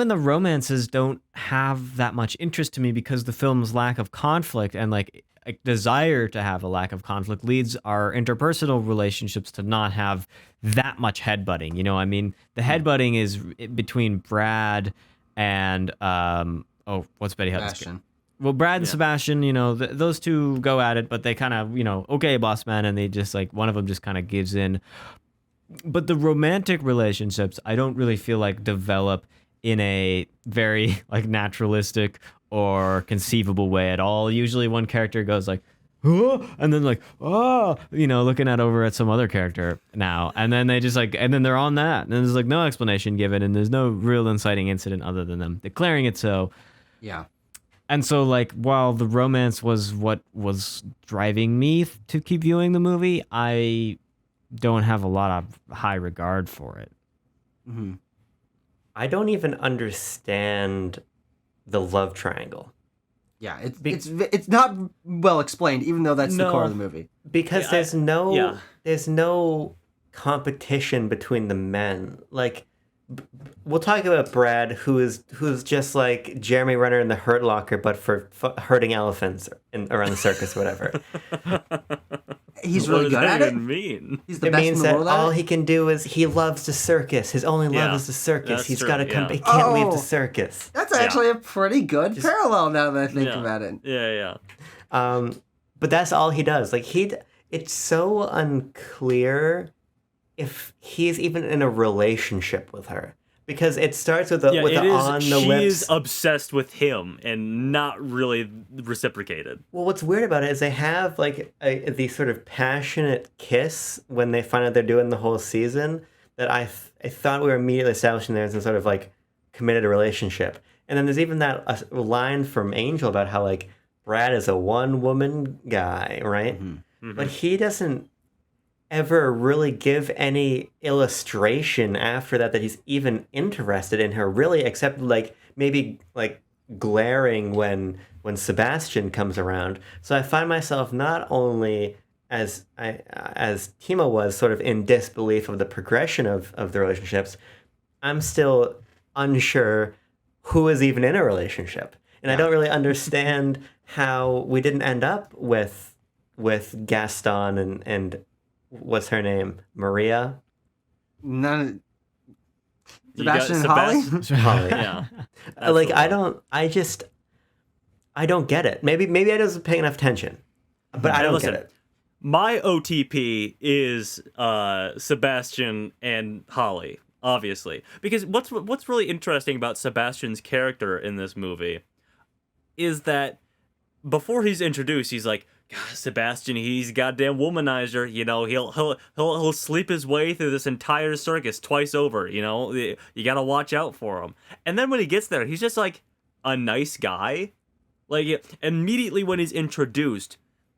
[SPEAKER 1] the romances don't have that much interest to me because the film's lack of conflict and like a desire to have a lack of conflict leads our interpersonal relationships to not have that much headbutting. I mean, the headbutting is between Brad and what's Betty Hutton's?
[SPEAKER 2] Sebastian.
[SPEAKER 1] Well, Brad and Sebastian, those two go at it, but they kind of, okay, boss man, and they just like one of them just kind of gives in. But the romantic relationships, I don't really feel like develop in a very like naturalistic or conceivable way at all. Usually one character goes like, oh, and then like, oh, looking over at some other character now. And then they just like, and then they're on that. And there's like no explanation given. And there's no real inciting incident other than them declaring it so.
[SPEAKER 2] Yeah.
[SPEAKER 1] And so like, while the romance was what was driving me to keep viewing the movie, I don't have a lot of high regard for it.
[SPEAKER 2] Mm-hmm.
[SPEAKER 4] I don't even understand the love triangle.
[SPEAKER 2] Yeah, it's not well explained, even though that's the core of the movie.
[SPEAKER 4] Because there's no competition between the men. Like, we'll talk about Brad, who's just like Jeremy Renner in the Hurt Locker, but for hurting elephants around the circus, whatever.
[SPEAKER 2] He's really good at it.
[SPEAKER 3] Mean?
[SPEAKER 2] He's the best in the world at it.
[SPEAKER 4] All he can do is he loves the circus. His only love is the circus. He's got to come. He can't leave the circus.
[SPEAKER 2] That's actually a pretty good parallel now that I think about it.
[SPEAKER 3] Yeah.
[SPEAKER 4] But that's all he does. Like it's so unclear if he's even in a relationship with her. Because it starts with on the lips.
[SPEAKER 3] She's obsessed with him and not really reciprocated.
[SPEAKER 4] Well, what's weird about it is they have like the sort of passionate kiss when they find out they're doing the whole season that I thought we were immediately establishing there as a sort of like committed a relationship. And then there's even that line from Angel about how like Brad is a one-woman guy, right? Mm-hmm. Mm-hmm. But he doesn't ever really give any illustration after that he's even interested in her, really, except like maybe like glaring when Sebastian comes around. So I find myself not only as Timo was sort of in disbelief of the progression of the relationships, I'm still unsure who is even in a relationship. And I don't really understand how we didn't end up with Gaston and what's her name? Maria?
[SPEAKER 2] None. Sebastian and Holly?
[SPEAKER 4] Holly.
[SPEAKER 3] Yeah.
[SPEAKER 4] Like, I don't get it. Maybe I wasn't paying enough attention. But I don't get it.
[SPEAKER 3] My OTP is Sebastian and Holly, obviously. Because what's really interesting about Sebastian's character in this movie is that before he's introduced, he's like, God, Sebastian, he's goddamn womanizer. He'll sleep his way through this entire circus twice over. You gotta watch out for him. And then when he gets there, he's just like a nice guy. Like immediately when he's introduced,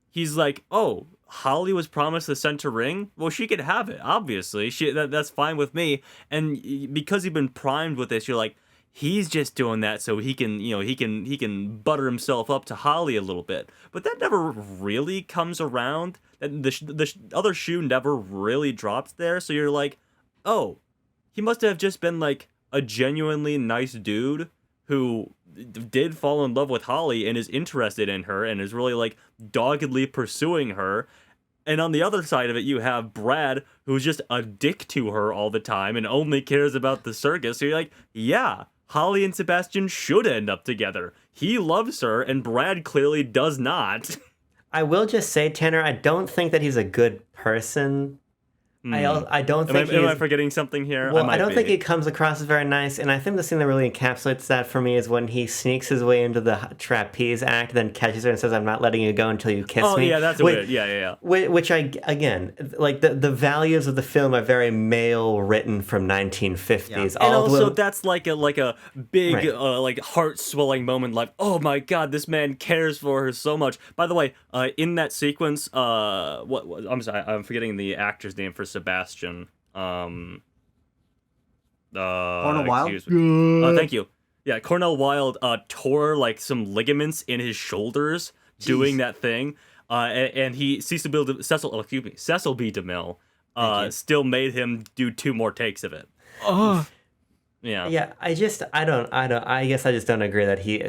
[SPEAKER 3] he's like, "Oh, Holly was promised the center ring. Well, she could have it. Obviously, that's fine with me." And because you've been primed with this, you're like, he's just doing that so he can butter himself up to Holly a little bit. But that never really comes around. The other shoe never really drops there. So you're like, oh, he must have just been like a genuinely nice dude who did fall in love with Holly and is interested in her and is really like doggedly pursuing her. And on the other side of it, you have Brad, who's just a dick to her all the time and only cares about the circus. So you're like, yeah, Holly and Sebastian should end up together. He loves her, and Brad clearly does not.
[SPEAKER 4] I will just say, Tanner, I don't think that he's a good person. I don't think
[SPEAKER 3] am I forgetting something here?
[SPEAKER 4] Well, I don't think he comes across as very nice, and I think the thing that really encapsulates that for me is when he sneaks his way into the trapeze act, then catches her and says, "I'm not letting you go until you kiss me."
[SPEAKER 3] Oh, yeah, that's weird. Yeah.
[SPEAKER 4] Which again, like the values of the film are very male written from 1950s.
[SPEAKER 3] Yeah. And also, that's like a big, right. Like heart swelling moment. Like, oh my God, this man cares for her so much. By the way, in that sequence, I'm sorry, I'm forgetting the actor's name for Sebastian.
[SPEAKER 2] Arnold Wilde?
[SPEAKER 3] Thank you. Yeah, Cornell Wilde tore like some ligaments in his shoulders doing that thing, and Cecil B. DeMille still made him do 2 more takes of it.
[SPEAKER 1] Oh,
[SPEAKER 3] Yeah.
[SPEAKER 4] Yeah, I guess I just don't agree that he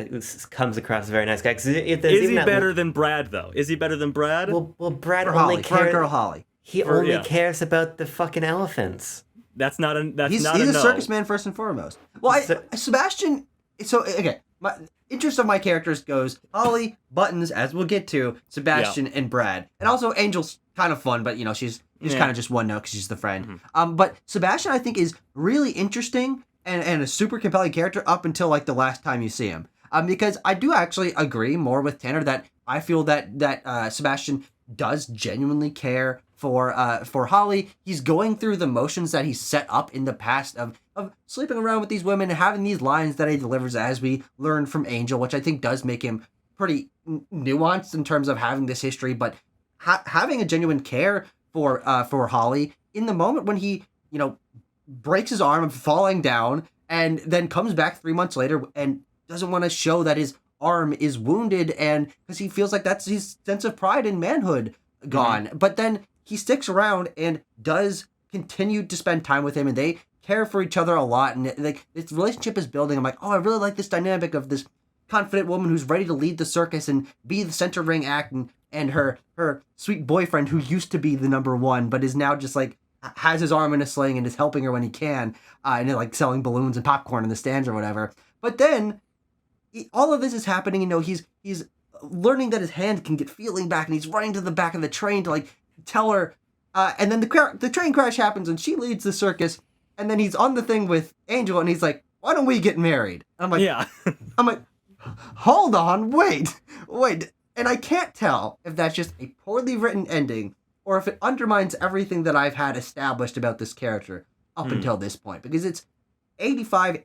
[SPEAKER 4] comes across as a very nice guy. 'Cause if there's
[SPEAKER 3] Is
[SPEAKER 4] even
[SPEAKER 3] he
[SPEAKER 4] that-
[SPEAKER 3] better than Brad though? Is he better than Brad?
[SPEAKER 4] Well, Brad
[SPEAKER 2] For
[SPEAKER 4] only
[SPEAKER 2] Holly, for our
[SPEAKER 4] cares.
[SPEAKER 2] girl Holly.
[SPEAKER 4] He
[SPEAKER 3] For-
[SPEAKER 4] only
[SPEAKER 3] yeah.
[SPEAKER 4] cares about the fucking elephants.
[SPEAKER 3] That's not a
[SPEAKER 2] He's
[SPEAKER 3] no.
[SPEAKER 2] a circus man first and foremost. Well,
[SPEAKER 4] So-
[SPEAKER 2] Sebastian. So okay, my interest of my characters goes Holly, Buttons, as we'll get to, Sebastian, and Brad, and also Angel's kind of fun, but you know she's kind of just one note because she's the friend. But Sebastian, I think, is really interesting and a super compelling character up until like the last time you see him. Because I do actually agree more with Tanner that I feel that Sebastian does genuinely care for Holly. He's going through the motions that he's set up in the past of sleeping around with these women and having these lines that he delivers, as we learn from Angel, which I think does make him pretty nuanced in terms of having this history, but having a genuine care for Holly in the moment when he, you know, breaks his arm of falling down and then comes back 3 months later and doesn't want to show that his arm is wounded, and because he feels like that's his sense of pride and manhood gone. But then he sticks around and does continue to spend time with him, and they care for each other a lot, and like this relationship is building. I'm like, oh, I really like this dynamic of this confident woman who's ready to lead the circus and be the center ring act, and her sweet boyfriend who used to be the number one but is now just like has his arm in a sling and is helping her when he can, and like selling balloons and popcorn in the stands or whatever. But then all of this is happening. You know, he's learning that his hand can get feeling back, and he's running to the back of the train to like tell her. And then the train crash happens, and she leads the circus. And then he's on the thing with Angel, and he's like, "Why don't we get married?" And I'm like,
[SPEAKER 3] Yeah.
[SPEAKER 2] I'm like, hold on, wait. And I can't tell if that's just a poorly written ending or if it undermines everything that I've had established about this character up until this point. Because it's 95%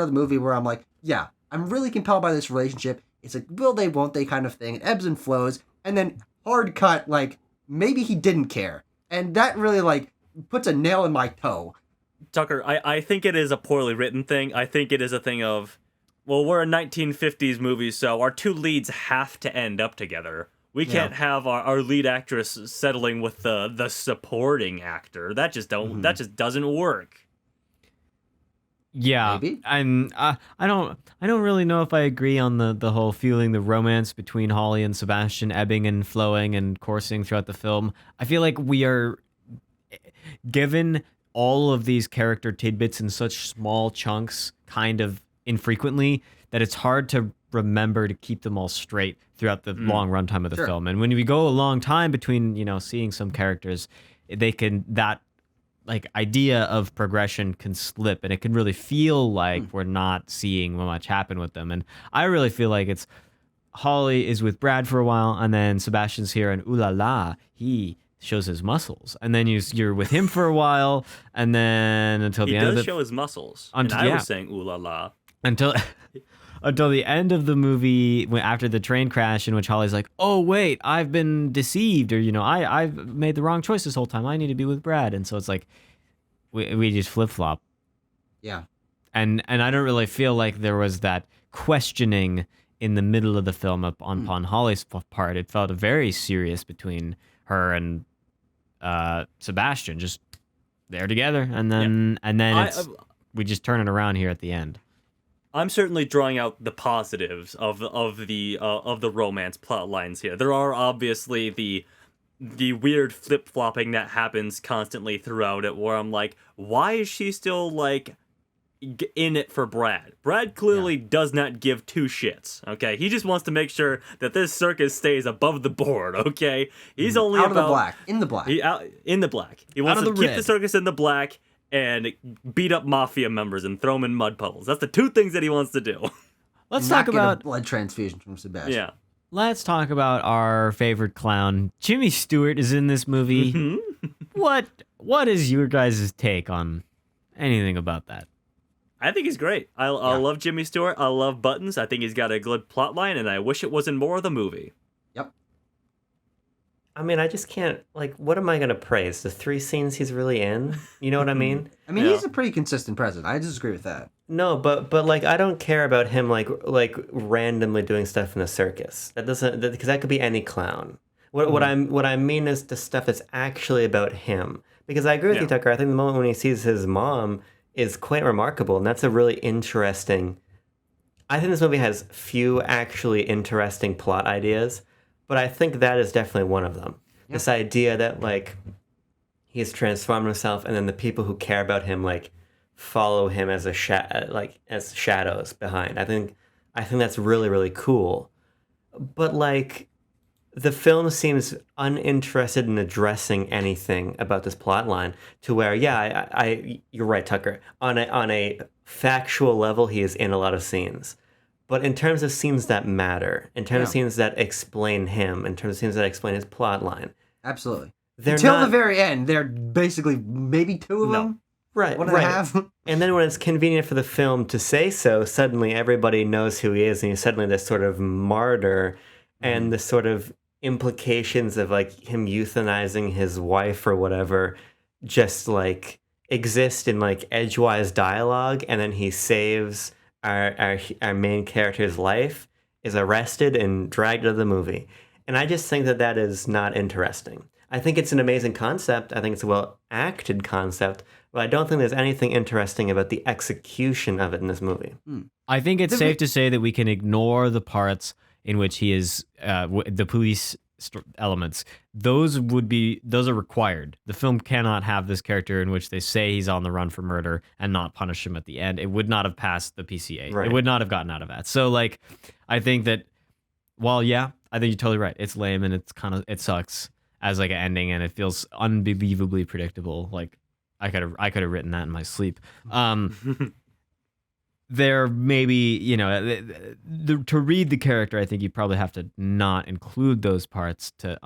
[SPEAKER 2] of the movie where I'm like, yeah, I'm really compelled by this relationship. It's a will they, won't they kind of thing. It ebbs and flows. And then hard cut, like, maybe he didn't care. And that really, like, puts a nail in my toe.
[SPEAKER 3] Tucker, I think it is a poorly written thing. I think it is a thing of, well, we're a 1950s movie, so our 2 leads have to end up together. We can't have our lead actress settling with the supporting actor. That just doesn't work.
[SPEAKER 1] yeah.
[SPEAKER 2] Maybe.
[SPEAKER 1] I don't really know if I agree on the whole feeling the romance between Holly and Sebastian ebbing and flowing and coursing throughout the film. I feel like we are given all of these character tidbits in such small chunks, kind of infrequently, that it's hard to remember to keep them all straight throughout the long runtime of the film. And when we go a long time between, you know, seeing some characters, that like idea of progression can slip, and it can really feel like we're not seeing much happen with them. And I really feel like it's Holly is with Brad for a while, and then Sebastian's here, and ooh la la, he shows his muscles, and then you're with him for a while, and then until
[SPEAKER 3] He
[SPEAKER 1] the end of
[SPEAKER 3] does
[SPEAKER 1] the
[SPEAKER 3] show his muscles.
[SPEAKER 1] Until-
[SPEAKER 3] And I
[SPEAKER 1] yeah.
[SPEAKER 3] was saying ooh la la.
[SPEAKER 1] until the end of the movie, after the train crash, in which Holly's like, "Oh wait, I've been deceived," or you know, I've made the wrong choice this whole time. I need to be with Brad, and so it's like we just flip flop,
[SPEAKER 2] Yeah.
[SPEAKER 1] and I don't really feel like there was that questioning in the middle of the film upon Holly's part. It felt very serious between her and Sebastian, just there together, and then we just turn it around here at the end.
[SPEAKER 3] I'm certainly drawing out the positives of the romance plot lines here. There are obviously the weird flip flopping that happens constantly throughout it, where I'm like, why is she still like in it for Brad? Brad clearly does not give 2 shits. Okay, he just wants to make sure that this circus stays above the board. Okay, he's only
[SPEAKER 2] Out of the
[SPEAKER 3] about
[SPEAKER 2] black. In the black.
[SPEAKER 3] in the black. He wants
[SPEAKER 1] Out
[SPEAKER 3] to
[SPEAKER 1] of the
[SPEAKER 3] keep
[SPEAKER 1] red.
[SPEAKER 3] the circus in the black and beat up mafia members and throw them in mud puddles. That's the 2 things that he wants to do.
[SPEAKER 1] Let's
[SPEAKER 2] Not
[SPEAKER 1] talk
[SPEAKER 2] get a
[SPEAKER 1] about
[SPEAKER 2] blood transfusion from Sebastian.
[SPEAKER 3] Yeah.
[SPEAKER 1] Let's talk about our favorite clown. Jimmy Stewart is in this movie. What is your guys' take on anything about that?
[SPEAKER 3] I think he's great. I love Jimmy Stewart. I love Buttons. I think he's got a good plot line, and I wish it was in more of the movie.
[SPEAKER 2] Yep.
[SPEAKER 4] I mean, I just can't, like, what am I going to praise? The 3 scenes he's really in? You know what I mean?
[SPEAKER 2] I mean,
[SPEAKER 3] Yeah.
[SPEAKER 2] he's a pretty consistent president. I disagree with that.
[SPEAKER 4] No, but like I don't care about him like randomly doing stuff in the circus. That doesn't because that could be any clown. What I mean is the stuff that's actually about him. Because I agree with you,
[SPEAKER 3] Yeah.
[SPEAKER 4] Tucker. I think the moment when he sees his mom is quite remarkable, and that's a really interesting. I think this movie has few actually interesting plot ideas, but I think that is definitely one of them. This idea that like he's transformed himself, and then the people who care about him like follow him as like as shadows behind. I think that's really really cool. But like the film seems uninterested in addressing anything about this plot line to where I you're right, Tucker. On a factual level, he is in a lot of scenes. But in terms of scenes that matter, in terms of scenes that explain him, in terms of scenes that explain his plot line,
[SPEAKER 2] Absolutely.
[SPEAKER 4] they're
[SPEAKER 2] Until
[SPEAKER 4] not
[SPEAKER 2] the very end, they're basically maybe 2 of them.
[SPEAKER 4] right.
[SPEAKER 2] One and a half.
[SPEAKER 4] And then when it's convenient for the film to say so, suddenly everybody knows who he is, and he's suddenly this sort of martyr, and the sort of implications of like him euthanizing his wife or whatever just like exist in like edgewise dialogue, and then he saves our main character's life, is arrested and dragged out of the movie. And I just think that that is not interesting. I think it's an amazing concept. I think it's a well acted concept, but I don't think there's anything interesting about the execution of it in this movie.
[SPEAKER 1] I think it's safe to say that we can ignore the parts in which he is the police elements. Those are required. The film cannot have this character in which they say he's on the run for murder and not punish him at the end. It would not have passed the PCA.
[SPEAKER 4] Right.
[SPEAKER 1] It would not have gotten out of that. So like, I think that while I think you're totally right. It's lame and it sucks as like an ending, and it feels unbelievably predictable. Like I could have written that in my sleep. There maybe to read the character, I think you probably have to not include those parts to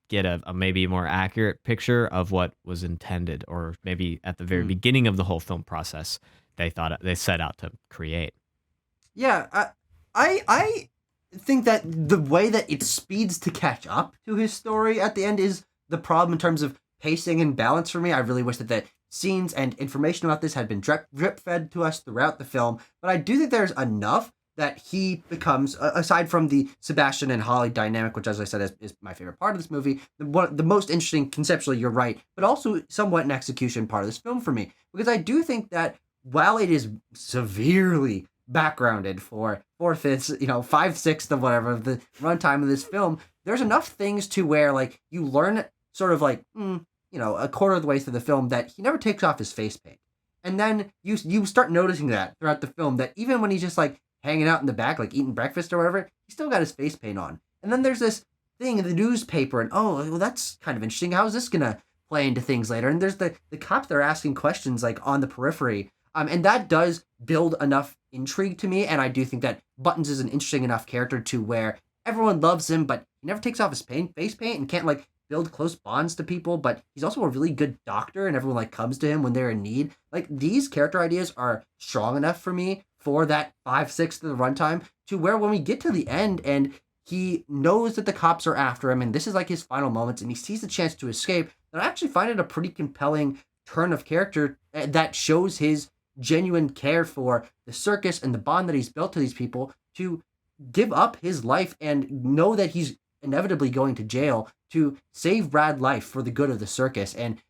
[SPEAKER 1] get a maybe more accurate picture of what was intended, or maybe at the very beginning of the whole film process they set out to create.
[SPEAKER 2] Yeah, I think that the way that it speeds to catch up to his story at the end is the problem in terms of pacing and balance for me. I really wish that the scenes and information about this had been drip fed to us throughout the film, but I do think there's enough that he becomes, aside from the Sebastian and Holly dynamic, which, as I said, is my favorite part of this movie, the most interesting conceptually, you're right, but also somewhat an execution part of this film for me, because I do think that while it is severely backgrounded for 4/5, 5/6 of whatever of the runtime of this film, there's enough things to where like you learn sort of like a quarter of the way through the film that he never takes off his face paint, and then you start noticing that throughout the film that even when he's just like hanging out in the back like eating breakfast or whatever, he's still got his face paint on. And then there's this thing in the newspaper, and well, that's kind of interesting. How is this gonna play into things later? And there's the cops that are asking questions like on the periphery. And that does build enough intrigue to me, and I do think that Buttons is an interesting enough character to where everyone loves him, but he never takes off his face paint and can't like build close bonds to people, but he's also a really good doctor, and everyone like comes to him when they're in need. Like, these character ideas are strong enough for me for that 5/6 of the runtime to where when we get to the end and he knows that the cops are after him, and this is like his final moments, and he sees the chance to escape, then I actually find it a pretty compelling turn of character that shows his genuine care for the circus and the bond that he's built to these people to give up his life and know that he's inevitably going to jail to save Brad's life for the good of the circus and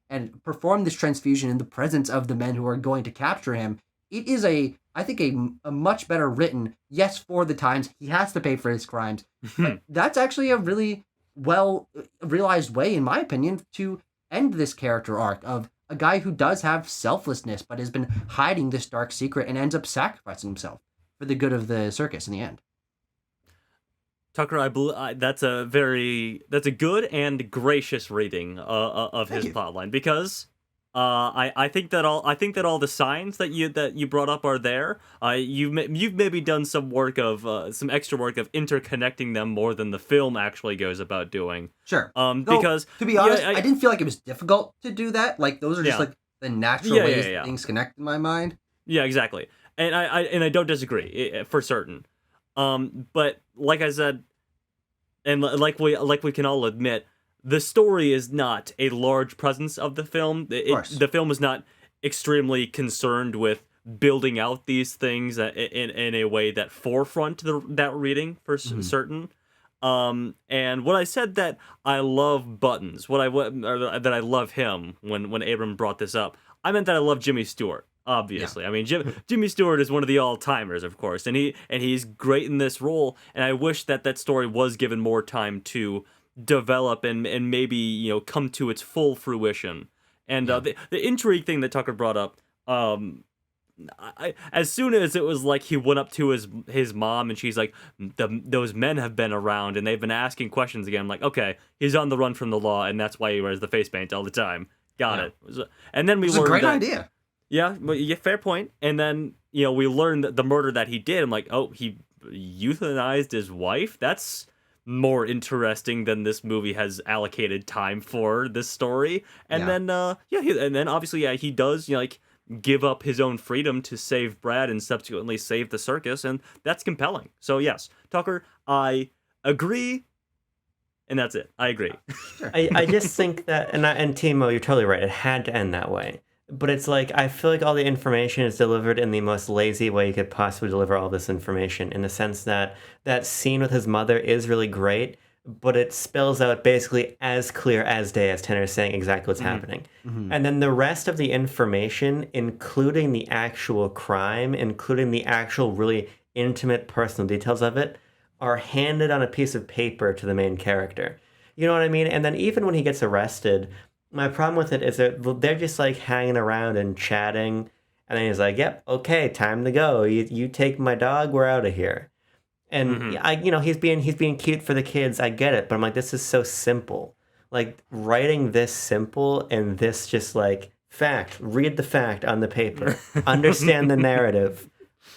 [SPEAKER 2] perform this transfusion in the presence of the men who are going to capture him. It is I think a much better written, yes, for the times, he has to pay for his crimes, but that's actually a really well realized way, in my opinion, to end this character arc of a guy who does have selflessness but has been hiding this dark secret and ends up sacrificing himself for the good of the circus in the end.
[SPEAKER 3] Tucker, I believe that's a good and gracious reading of his plotline, because I think that all the signs that you brought up are there. You've maybe done some extra work of interconnecting them more than the film actually goes about doing.
[SPEAKER 2] Sure.
[SPEAKER 3] Because
[SPEAKER 2] to be honest, I didn't feel like it was difficult to do that. Like, those are just like the natural ways things connect in my mind.
[SPEAKER 3] Yeah, exactly. And I don't disagree for certain. But like I said, and like we can all admit, the story is not a large presence of the film. The film is not extremely concerned with building out these things in a way that forefront that reading for certain. And when I said that I love Buttons, or that I love him when Abram brought this up, I meant that I love Jimmy Stewart. Obviously, yeah. I mean Jimmy Stewart is one of the all-timers, of course, and he's great in this role. And I wish that story was given more time to develop and maybe come to its full fruition. And the intrigue thing that Tucker brought up, as soon as it was like he went up to his mom and she's like, those men have been around and they've been asking questions again. I'm like, okay, he's on the run from the law and that's why he wears the face paint all the time. Got it. And then
[SPEAKER 2] it's a great idea.
[SPEAKER 3] Yeah, fair point. And then we learned the murder that he did. I'm like, oh, he euthanized his wife. That's more interesting than this movie has allocated time for this story. And then and then obviously he does give up his own freedom to save Brad and subsequently save the circus, and that's compelling. So yes, Tucker, I agree, and that's it. I agree.
[SPEAKER 4] Sure. I just think that, and Timo, you're totally right. It had to end that way. But it's like, I feel like all the information is delivered in the most lazy way you could possibly deliver all this information, in the sense that that scene with his mother is really great, but it spells out basically as clear as day, as Tanner's saying, exactly what's happening. Mm-hmm. And then the rest of the information, including the actual crime, including the actual really intimate personal details of it, are handed on a piece of paper to the main character. You know what I mean? And then even when he gets arrested, my problem with it is that they're just like hanging around and chatting, and then he's like, "Yep, okay, time to go. You take my dog, we're out of here." And he's being cute for the kids. I get it, but I'm like, this is so simple. Like, writing this simple and this just like fact. Read the fact on the paper. Understand the narrative.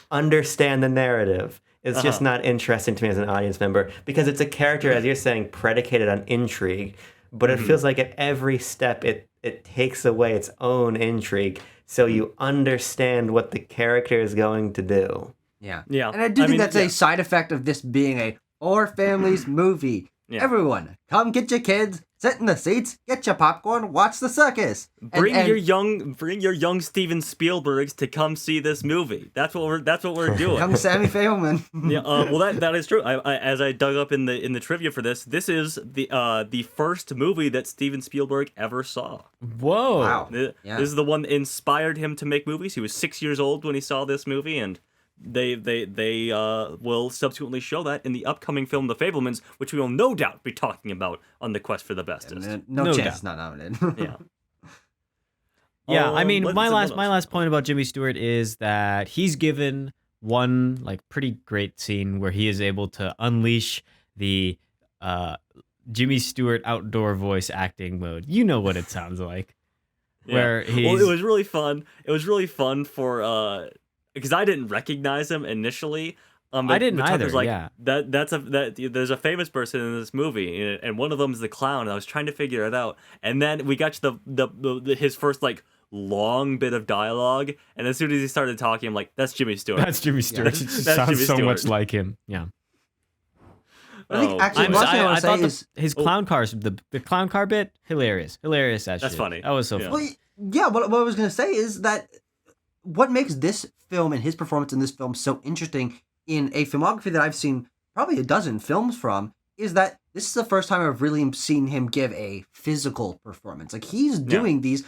[SPEAKER 4] Understand the narrative. It's just not interesting to me as an audience member, because it's a character, as you're saying, predicated on intrigue. But it feels like at every step it takes away its own intrigue, so you understand what the character is going to do.
[SPEAKER 2] Yeah. And I think that's a side effect of this being a for families movie. Yeah. Everyone, come get your kids, sit in the seats, get your popcorn, watch the circus.
[SPEAKER 3] Bring your young Steven Spielbergs to come see this movie. That's what we're doing.
[SPEAKER 2] Young Sammy Fableman.
[SPEAKER 3] Yeah. Well, that is true. As I dug up in the trivia for this is the first movie that Steven Spielberg ever saw.
[SPEAKER 1] Whoa!
[SPEAKER 2] Wow.
[SPEAKER 3] This is the one that inspired him to make movies. He was 6 years old when he saw this movie, and they will subsequently show that in the upcoming film The Fablemans, which we will no doubt be talking about on the Quest for the Bestest.
[SPEAKER 2] No chance doubt. It's not nominated.
[SPEAKER 3] Yeah.
[SPEAKER 1] Yeah, I mean, my last point about Jimmy Stewart is that he's given one pretty great scene where he is able to unleash the Jimmy Stewart outdoor voice acting mode. You know what it sounds like.
[SPEAKER 3] Yeah.
[SPEAKER 1] Where
[SPEAKER 3] it was really fun. It was really fun for because I didn't recognize him initially.
[SPEAKER 1] I didn't either.
[SPEAKER 3] There's a famous person in this movie, and one of them is the clown. And I was trying to figure it out, and then we got to his first long bit of dialogue, and as soon as he started talking, I'm like, "That's Jimmy Stewart."
[SPEAKER 1] That's Jimmy Stewart.
[SPEAKER 3] Yeah.
[SPEAKER 1] It sounds so much like him. Yeah.
[SPEAKER 2] I think actually, what I thought
[SPEAKER 1] his clown cars, the clown car bit, hilarious.
[SPEAKER 3] That's funny.
[SPEAKER 1] That was so funny.
[SPEAKER 2] Well, yeah. What I was gonna say is that what makes this film and his performance in this film so interesting in a filmography that I've seen probably a dozen films from is that this is the first time I've really seen him give a physical performance. Like, he's doing these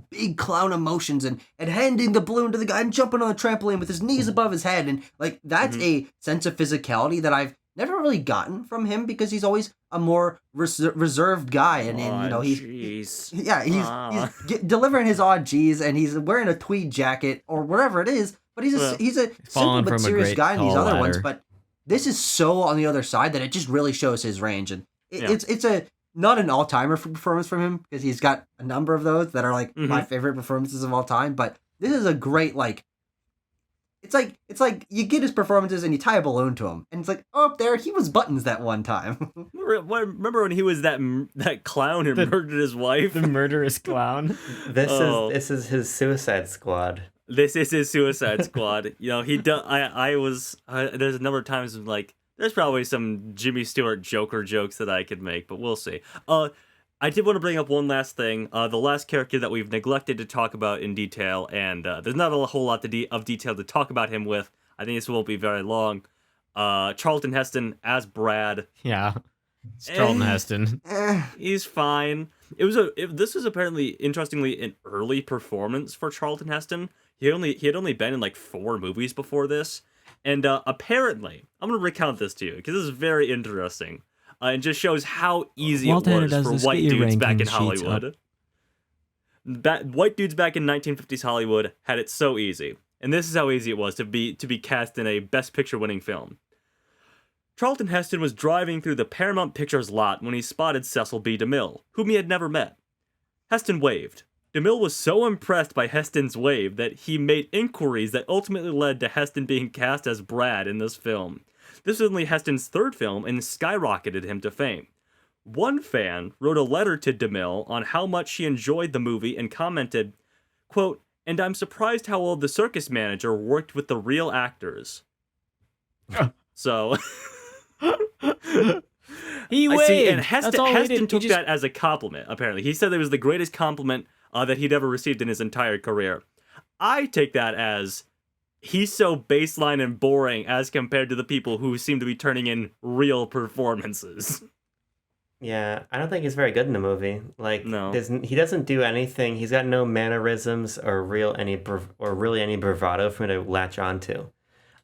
[SPEAKER 2] big clown emotions and handing the balloon to the guy and jumping on the trampoline with his knees above his head. And that's a sense of physicality that I've never really gotten from him, because he's always a more reserved guy. And he's delivering his odd G's, and he's wearing a tweed jacket or whatever it is. But he's a simple but serious guy in these other ones. But this is so on the other side that it just really shows his range. And it's not an all-timer performance from him, because he's got a number of those that are my favorite performances of all time. But this is a great it's like you get his performances and you tie a balloon to him, and it's like, oh, there he was Buttons that one time.
[SPEAKER 3] Remember when he was that clown who murdered his wife?
[SPEAKER 1] The murderous clown.
[SPEAKER 4] This is his Suicide Squad.
[SPEAKER 3] This is his Suicide Squad. He does. There's a number of times there's probably some Jimmy Stewart Joker jokes that I could make, but we'll see. I did want to bring up one last thing. The last character that we've neglected to talk about in detail, and there's not a whole lot of detail to talk about him with. I think this won't be very long. Charlton Heston as Brad.
[SPEAKER 1] Yeah. It's Charlton Heston.
[SPEAKER 3] He's fine. This was apparently, interestingly, an early performance for Charlton Heston. He had only been in like 4 movies before this, and apparently, I'm gonna recount this to you because this is very interesting. And just shows how easy it was for white dudes back in Hollywood. White dudes back in 1950s Hollywood had it so easy. And this is how easy it was to be cast in a Best Picture winning film. Charlton Heston was driving through the Paramount Pictures lot when he spotted Cecil B. DeMille, whom he had never met. Heston waved. DeMille was so impressed by Heston's wave that he made inquiries that ultimately led to Heston being cast as Brad in this film. This was only Heston's 3rd film and skyrocketed him to fame. One fan wrote a letter to DeMille on how much she enjoyed the movie and commented, quote, "And I'm surprised how well the circus manager worked with the real actors." So...
[SPEAKER 1] He waved.
[SPEAKER 3] See, and Heston took that as a compliment, apparently. He said it was the greatest compliment that he'd ever received in his entire career. I take that as... he's so baseline and boring as compared to the people who seem to be turning in real performances.
[SPEAKER 4] Yeah, I don't think he's very good in the movie. Like,
[SPEAKER 3] no.
[SPEAKER 4] He doesn't do anything. He's got no mannerisms or really any bravado for me to latch onto.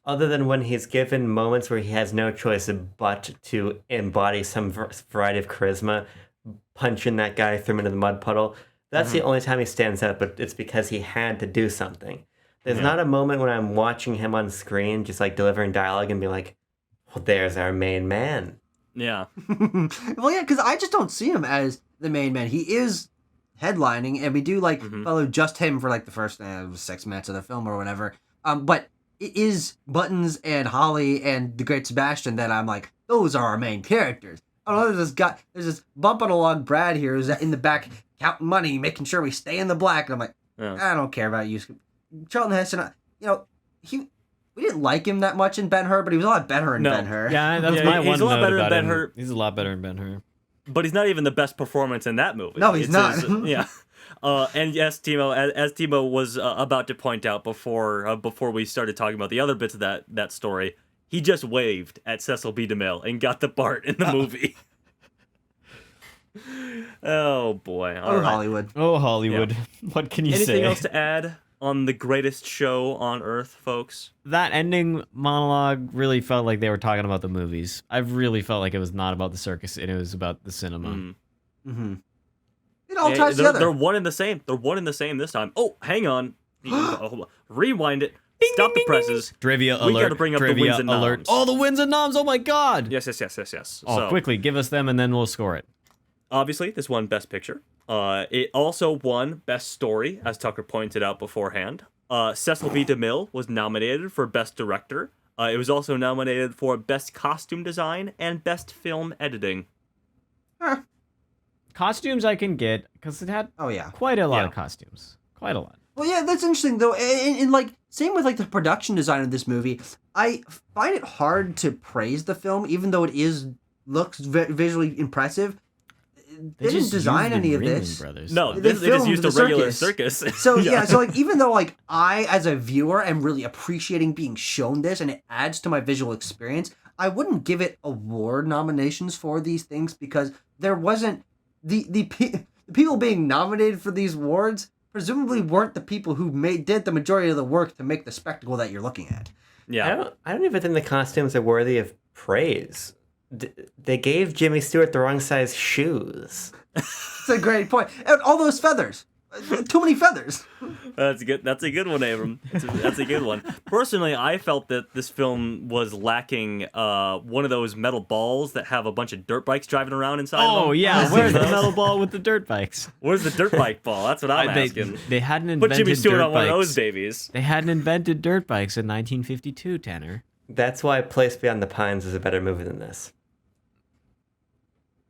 [SPEAKER 4] Other than when he's given moments where he has no choice but to embody some variety of charisma, punching that guy, throw him into the mud puddle. That's the only time he stands out, but it's because he had to do something. There's not a moment when I'm watching him on screen, just like delivering dialogue and be like, well, there's our main man.
[SPEAKER 3] Yeah.
[SPEAKER 2] Well, yeah, because I just don't see him as the main man. He is headlining, and we do like follow just him for like the first 6 minutes of the film or whatever. But it is Buttons and Holly and the Great Sebastian that I'm like, those are our main characters. Oh, there's this bumping along Brad here who's in the back counting money, making sure we stay in the black. And I'm like, I don't care about you. Charlton Heston, we didn't like him that much in Ben-Hur, but he was a lot better in Ben-Hur.
[SPEAKER 1] Yeah, that's my one
[SPEAKER 3] he's a lot
[SPEAKER 1] note
[SPEAKER 3] better
[SPEAKER 1] about
[SPEAKER 3] in
[SPEAKER 1] him.
[SPEAKER 3] Ben-Hur.
[SPEAKER 1] He's a lot better in Ben-Hur.
[SPEAKER 3] But he's not even the best performance in that movie.
[SPEAKER 2] No, he's not.
[SPEAKER 3] Yeah. And yes, Timo, as Timo was about to point out before we started talking about the other bits of that story, he just waved at Cecil B. DeMille and got the part in the movie. Oh, boy. All right.
[SPEAKER 2] Hollywood.
[SPEAKER 1] Oh, Hollywood. Yeah. What can you say?
[SPEAKER 3] Anything else to add on the greatest show on earth, folks?
[SPEAKER 1] That ending monologue really felt like they were talking about the movies. I really felt like it was not about the circus, and it was about the cinema.
[SPEAKER 2] Mm-hmm. It all ties together.
[SPEAKER 3] They're one and the same. They're one and the same this time. Oh, hang on. Rewind it. Stop the presses.
[SPEAKER 1] Trivia alert.
[SPEAKER 3] We got to bring up the wins and noms.
[SPEAKER 1] Oh, the wins and noms. Oh, my God.
[SPEAKER 3] Yes.
[SPEAKER 1] Oh, so, quickly, give us them, and then we'll score it.
[SPEAKER 3] Obviously, this won Best Picture. It also won Best Story, as Tucker pointed out beforehand. Cecil B. DeMille was nominated for Best Director. It was also nominated for Best Costume Design and Best Film Editing.
[SPEAKER 1] Costumes I can get, because it had quite a lot of costumes. Quite a lot.
[SPEAKER 2] Well, yeah, that's interesting, though. And like, same with like the production design of this movie. I find it hard to praise the film, even though it looks visually impressive. They didn't design any of this.
[SPEAKER 1] Brothers.
[SPEAKER 3] No, they just used a regular circus.
[SPEAKER 2] So so like even though like I as a viewer am really appreciating being shown this and it adds to my visual experience, I wouldn't give it award nominations for these things because there wasn't the people being nominated for these awards presumably weren't the people who did the majority of the work to make the spectacle that you're looking at.
[SPEAKER 3] Yeah,
[SPEAKER 4] I don't even think the costumes are worthy of praise. They gave Jimmy Stewart the wrong size shoes.
[SPEAKER 2] That's a great point. And all those feathers. Too many feathers.
[SPEAKER 3] That's good. That's a good one, Abram. That's a good one. Personally, I felt that this film was lacking one of those metal balls that have a bunch of dirt bikes driving around inside.
[SPEAKER 1] Oh,
[SPEAKER 3] them.
[SPEAKER 1] yeah. Where's the metal ball with the dirt bikes?
[SPEAKER 3] Where's the dirt bike ball? That's what I'm asking.
[SPEAKER 1] They hadn't invented
[SPEAKER 3] Put Jimmy Stewart
[SPEAKER 1] dirt
[SPEAKER 3] on one of
[SPEAKER 1] bikes.
[SPEAKER 3] those babies.
[SPEAKER 1] They hadn't invented dirt bikes in 1952, Tanner.
[SPEAKER 4] That's why Place Beyond the Pines is a better movie than this.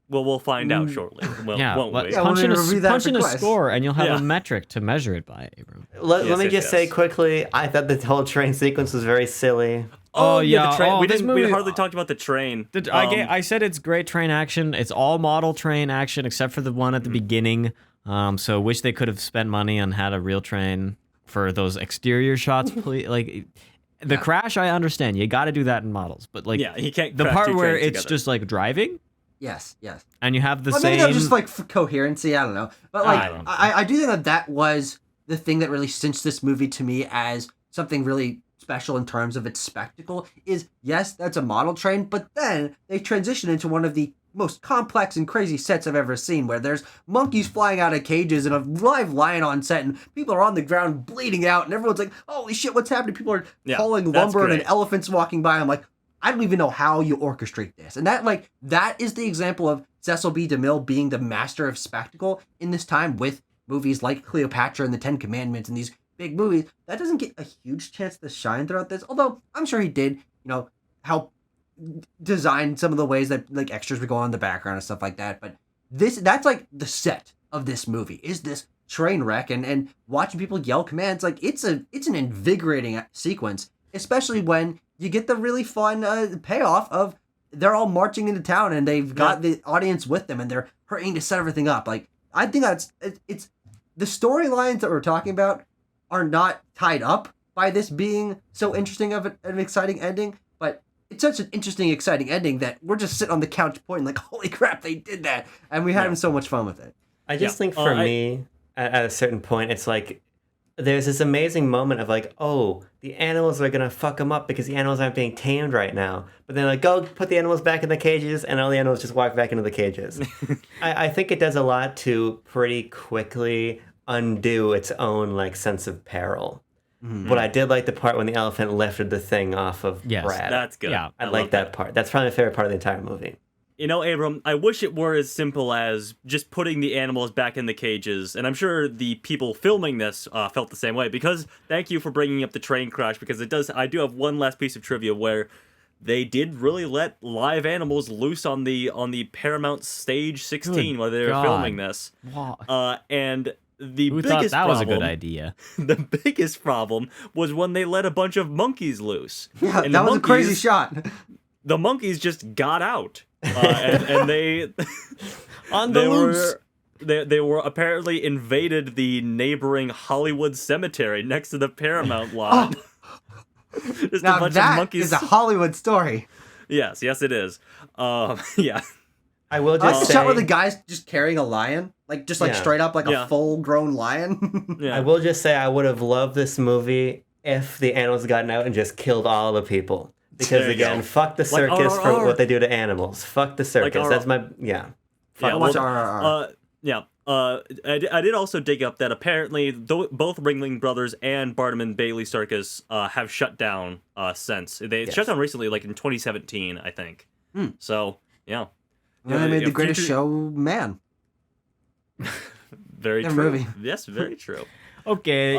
[SPEAKER 3] Well, we'll find out shortly. Well, won't we?
[SPEAKER 1] Punch in a score, and you'll have a metric to measure it by, Abram.
[SPEAKER 4] Let me just say quickly, I thought the whole train sequence was very silly.
[SPEAKER 1] Oh, yeah.
[SPEAKER 3] the train.
[SPEAKER 1] Oh,
[SPEAKER 3] we
[SPEAKER 1] this
[SPEAKER 3] didn't. We
[SPEAKER 1] movie-
[SPEAKER 3] hardly talked about the train.
[SPEAKER 1] I said it's great train action. It's all model train action except for the one at the beginning. So wish they could have spent money on had a real train for those exterior shots. Please, like the crash, I understand. You got to do that in models, but like
[SPEAKER 3] Yeah, you can't.
[SPEAKER 1] the
[SPEAKER 3] crash
[SPEAKER 1] part
[SPEAKER 3] two
[SPEAKER 1] where
[SPEAKER 3] trains
[SPEAKER 1] it's
[SPEAKER 3] together.
[SPEAKER 1] just like driving
[SPEAKER 2] Yes.
[SPEAKER 1] and you have the
[SPEAKER 2] Well,
[SPEAKER 1] same.
[SPEAKER 2] maybe that was just like for coherency. I don't know, but
[SPEAKER 1] I
[SPEAKER 2] like
[SPEAKER 1] don't know.
[SPEAKER 2] I do think that was the thing that really cinched this movie to me as something really special in terms of its spectacle. Is yes, that's a model train, but then they transition into one of the most complex and crazy sets I've ever seen, where there's monkeys flying out of cages and a live lion on set, and people are on the ground bleeding out, and everyone's like, "Holy shit, what's happening?" People are hauling
[SPEAKER 3] that's
[SPEAKER 2] lumber and
[SPEAKER 3] great.
[SPEAKER 2] elephants walking by. I'm like, I don't even know how you orchestrate this. And that is the example of Cecil B. DeMille being the master of spectacle in this time with movies like Cleopatra and the Ten Commandments and these big movies. That doesn't get a huge chance to shine throughout this, although I'm sure he did, help design some of the ways that like extras would go on in the background and stuff like that. But that's like the set of this movie is this train wreck and watching people yell commands. Like it's an invigorating sequence, especially when you get the really fun payoff of they're all marching into town and they've got the audience with them and they're hurrying to set everything up. Like I think it's the storylines that we're talking about are not tied up by this being so interesting of an exciting ending, but it's such an interesting, exciting ending that we're just sitting on the couch pointing like, holy crap, they did that. And we're having so much fun with it.
[SPEAKER 4] I just think for me, at a certain point, it's like there's this amazing moment of like, oh, the animals are gonna fuck them up because the animals aren't being tamed right now. But then like, go put the animals back in the cages, and all the animals just walk back into the cages. I think it does a lot to pretty quickly undo its own like sense of peril.
[SPEAKER 2] Mm-hmm.
[SPEAKER 4] But I did like the part when the elephant lifted the thing off of Brad.
[SPEAKER 3] That's good.
[SPEAKER 1] Yeah,
[SPEAKER 4] I
[SPEAKER 3] love
[SPEAKER 4] like that part. That's probably my favorite part of the entire movie.
[SPEAKER 3] You know, Abram, I wish it were as simple as just putting the animals back in the cages, and I'm sure the people filming this felt the same way. Because thank you for bringing up the train crash, because it does. I do have one last piece of trivia where they did really let live animals loose on the Paramount Stage 16
[SPEAKER 1] Good
[SPEAKER 3] while they were
[SPEAKER 1] God.
[SPEAKER 3] filming this.
[SPEAKER 1] Wow.
[SPEAKER 3] And the
[SPEAKER 1] Who
[SPEAKER 3] biggest
[SPEAKER 1] thought that was a
[SPEAKER 3] problem,
[SPEAKER 1] good idea?
[SPEAKER 3] the biggest problem was when they let a bunch of monkeys loose.
[SPEAKER 2] Yeah,
[SPEAKER 3] And
[SPEAKER 2] that
[SPEAKER 3] the
[SPEAKER 2] was a crazy
[SPEAKER 3] monkeys-
[SPEAKER 2] shot.
[SPEAKER 3] The monkeys just got out, and they
[SPEAKER 1] On the
[SPEAKER 3] they
[SPEAKER 1] loose.
[SPEAKER 3] they were apparently invaded the neighboring Hollywood cemetery next to the Paramount lot. Just a
[SPEAKER 2] Now
[SPEAKER 3] bunch of
[SPEAKER 2] that
[SPEAKER 3] monkeys.
[SPEAKER 2] is a Hollywood story.
[SPEAKER 3] Yes, it is. Yeah.
[SPEAKER 4] I will
[SPEAKER 2] I like
[SPEAKER 4] just
[SPEAKER 2] the
[SPEAKER 4] say,
[SPEAKER 2] shot where the guy's just carrying a lion, like just like
[SPEAKER 4] Yeah.
[SPEAKER 2] straight up like
[SPEAKER 3] Yeah.
[SPEAKER 2] a full-grown lion.
[SPEAKER 3] Yeah.
[SPEAKER 4] I will just say I would have loved this movie if the animals had gotten out and just killed all the people. Because
[SPEAKER 3] There you
[SPEAKER 4] again,
[SPEAKER 3] go.
[SPEAKER 4] fuck the
[SPEAKER 3] Like
[SPEAKER 4] circus for
[SPEAKER 3] RRR.
[SPEAKER 4] what they do to animals. Fuck the circus.
[SPEAKER 3] RRR.
[SPEAKER 4] That's my yeah.
[SPEAKER 3] Yeah,
[SPEAKER 2] Watch
[SPEAKER 3] well,
[SPEAKER 2] RRR.
[SPEAKER 3] Yeah. I did also dig up that apparently both Ringling Brothers and Barnum and Bailey Circus have shut down since. They shut down recently, like in 2017, I think. So, yeah.
[SPEAKER 2] And they made the
[SPEAKER 3] if
[SPEAKER 2] greatest
[SPEAKER 3] future-
[SPEAKER 2] show, man.
[SPEAKER 3] Very
[SPEAKER 2] Their
[SPEAKER 3] true.
[SPEAKER 2] movie.
[SPEAKER 3] Yes, very true.
[SPEAKER 1] Okay,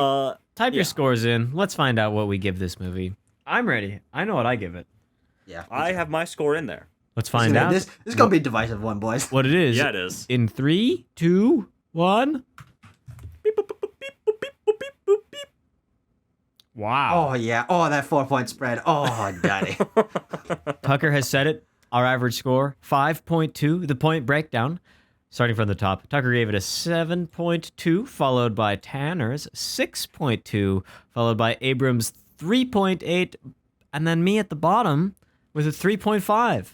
[SPEAKER 1] type
[SPEAKER 3] yeah.
[SPEAKER 1] your scores in. Let's find out what we give this movie. I'm ready. I know what I give it.
[SPEAKER 2] Yeah.
[SPEAKER 3] I have my score in there.
[SPEAKER 1] Let's find out
[SPEAKER 2] This is gonna be a divisive one, boys.
[SPEAKER 1] what it is.
[SPEAKER 3] Yeah, it is.
[SPEAKER 1] In 3, 2, 1.
[SPEAKER 3] Beep, boop, boop, boop, beep, boop, beep, boop, beep, boop, beep.
[SPEAKER 1] Wow.
[SPEAKER 2] Oh yeah. Oh, that 4-point spread. Oh, daddy.
[SPEAKER 1] Tucker has said it. Our average score, 5.2. The point breakdown, starting from the top. Tucker gave it a 7.2, followed by Tanner's 6.2, followed by Abram's 3.8, and then me at the bottom with a 3.5.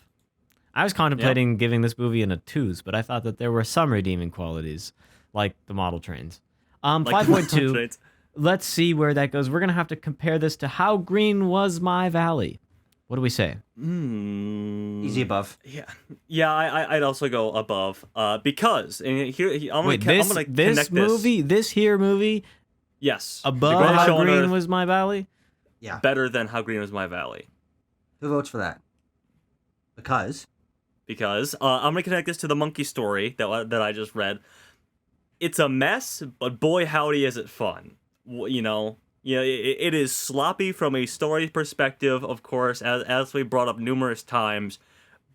[SPEAKER 1] I was contemplating giving this movie in a 2s, but I thought that there were some redeeming qualities, like the model trains.
[SPEAKER 3] Like
[SPEAKER 1] 5.2.
[SPEAKER 3] trains.
[SPEAKER 1] Let's see where that goes. We're going to have to compare this to How Green Was My Valley. What do we say?
[SPEAKER 2] Easy above.
[SPEAKER 3] Yeah. I'd also go above. Because and here I'm
[SPEAKER 1] Wait,
[SPEAKER 3] gonna
[SPEAKER 1] this
[SPEAKER 3] connect
[SPEAKER 1] movie, this here movie,
[SPEAKER 3] Yes.
[SPEAKER 1] above
[SPEAKER 3] The Greatest Show
[SPEAKER 1] How
[SPEAKER 3] on
[SPEAKER 1] Green
[SPEAKER 3] Earth,
[SPEAKER 1] Was My Valley?
[SPEAKER 2] Yeah.
[SPEAKER 3] better than How Green Was My Valley.
[SPEAKER 2] Who votes for that? Because
[SPEAKER 3] I'm gonna connect this to the monkey story that I just read. It's a mess, but boy howdy is it fun. It is sloppy from a story perspective, of course, as we brought up numerous times.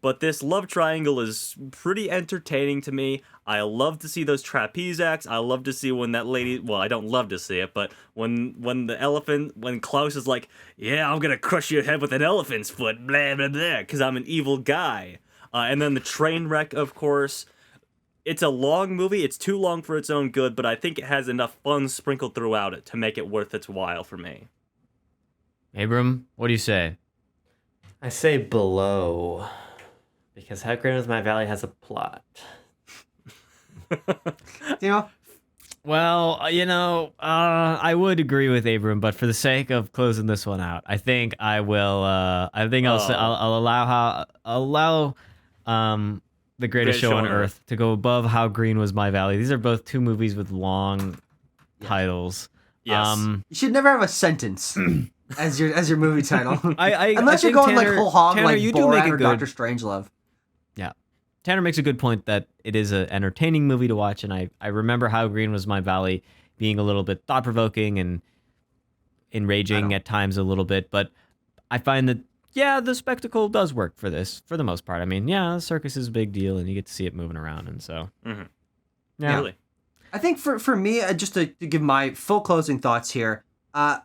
[SPEAKER 3] But this love triangle is pretty entertaining to me. I love to see those trapeze acts. I love to see when that lady, well, I don't love to see it, but when Klaus is like, yeah, I'm gonna crush your head with an elephant's foot, blah, blah, blah, because I'm an evil guy. And then the train wreck, of course. It's a long movie. It's too long for its own good, but I think it has enough fun sprinkled throughout it to make it worth its while for me.
[SPEAKER 1] Abram, what do you say?
[SPEAKER 4] I say below, because How Green Was My Valley has a plot.
[SPEAKER 2] You know,
[SPEAKER 1] Well, I would agree with Abram, but for the sake of closing this one out, I think I will. I'll allow The Greatest Show on Earth to go above How Green Was My Valley. These are both two movies with long titles.
[SPEAKER 3] Yes.
[SPEAKER 2] you should never have a sentence as your movie title. Unless
[SPEAKER 1] I
[SPEAKER 2] you're going
[SPEAKER 1] Tanner,
[SPEAKER 2] like whole hog,
[SPEAKER 1] Tanner,
[SPEAKER 2] like
[SPEAKER 1] you do make
[SPEAKER 2] Borat
[SPEAKER 1] a
[SPEAKER 2] or
[SPEAKER 1] good.
[SPEAKER 2] Doctor Strangelove.
[SPEAKER 1] Yeah, Tanner makes a good point that it is an entertaining movie to watch, and I remember How Green Was My Valley being a little bit thought provoking and enraging at times a little bit, but I find that the spectacle does work for this for the most part. I mean, the circus is a big deal, and you get to see it moving around, and so
[SPEAKER 3] Really.
[SPEAKER 2] I think for me, just to give my full closing thoughts here,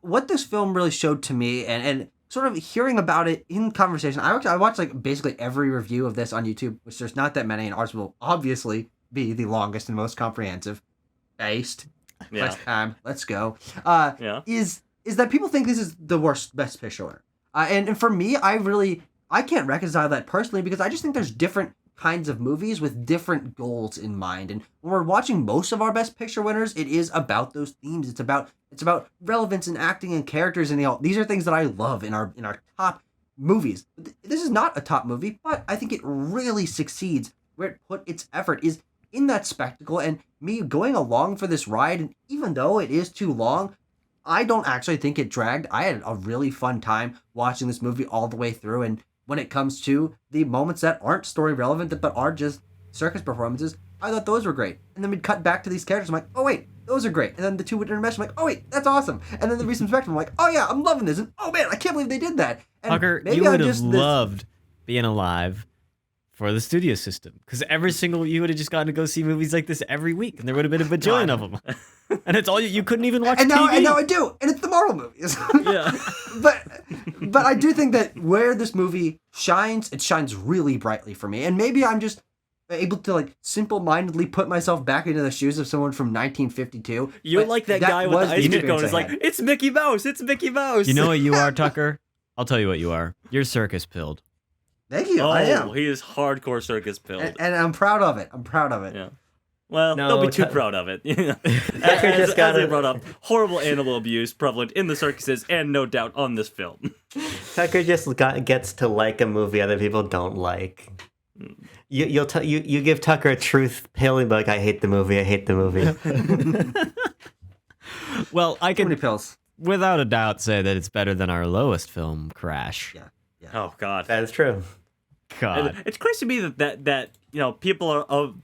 [SPEAKER 2] what this film really showed to me, and sort of hearing about it in conversation, I watched like basically every review of this on YouTube, which there's not that many, and ours will obviously be the longest and most comprehensive. Based.
[SPEAKER 3] Yeah.
[SPEAKER 2] First time. Let's go.
[SPEAKER 3] Yeah.
[SPEAKER 2] Is that people think this is the worst Best Picture winner. And for me, I can't reconcile that personally because I just think there's different kinds of movies with different goals in mind. And when we're watching most of our Best Picture winners, it is about those themes. It's about relevance and acting and characters, and these are things that I love in our top movies. This is not a top movie, but I think it really succeeds where it put its effort is in that spectacle and me going along for this ride. And even though it is too long, I don't actually think it dragged. I had a really fun time watching this movie all the way through. And when it comes to the moments that aren't story relevant, but are just circus performances, I thought those were great. And then we'd cut back to these characters. I'm like, oh, wait, those are great. And then the two would intermesh. I'm like, oh, wait, that's awesome. And then the recent spectrum, I'm like, oh, yeah, I'm loving this. And oh, man, I can't believe they did that. And
[SPEAKER 1] Tucker,
[SPEAKER 2] maybe
[SPEAKER 1] you
[SPEAKER 2] I'm
[SPEAKER 1] would have
[SPEAKER 2] just
[SPEAKER 1] loved being alive for the studio system, because you would have just gotten to go see movies like this every week, and there would have been a bajillion of them. And it's all you couldn't even watch
[SPEAKER 2] And now
[SPEAKER 1] TV.
[SPEAKER 2] I do, and it's the Marvel movies.
[SPEAKER 3] Yeah.
[SPEAKER 2] but I do think that where this movie shines, it shines really brightly for me. And maybe I'm just able to like simple-mindedly put myself back into the shoes of someone from 1952.
[SPEAKER 3] You're
[SPEAKER 2] but
[SPEAKER 3] like that guy with
[SPEAKER 2] was
[SPEAKER 3] the ice pick
[SPEAKER 2] experience
[SPEAKER 3] going. It's
[SPEAKER 2] I
[SPEAKER 3] like,
[SPEAKER 2] had.
[SPEAKER 3] it's Mickey Mouse. It's Mickey Mouse.
[SPEAKER 1] You know what you are, Tucker? I'll tell you what you are. You're circus pilled.
[SPEAKER 2] Thank you.
[SPEAKER 3] Oh,
[SPEAKER 2] I am,
[SPEAKER 3] he is hardcore circus pilled.
[SPEAKER 2] and I'm proud of it.
[SPEAKER 3] Yeah. Well,
[SPEAKER 1] No,
[SPEAKER 3] don't be too
[SPEAKER 1] Tuck-
[SPEAKER 3] proud of it.
[SPEAKER 4] Tucker
[SPEAKER 3] as,
[SPEAKER 4] just got
[SPEAKER 3] as they
[SPEAKER 4] it.
[SPEAKER 3] brought up, horrible animal abuse prevalent in the circuses, and no doubt on this film.
[SPEAKER 4] Tucker just gets to like a movie other people don't like. You give Tucker a truth paling like, I hate the movie. I hate the movie.
[SPEAKER 1] Well, I
[SPEAKER 2] Too many
[SPEAKER 1] can
[SPEAKER 2] pills.
[SPEAKER 1] without a doubt say that it's better than our lowest film, Crash.
[SPEAKER 2] Yeah.
[SPEAKER 3] Oh God,
[SPEAKER 4] That is true.
[SPEAKER 1] God.
[SPEAKER 3] it's crazy to me that people are of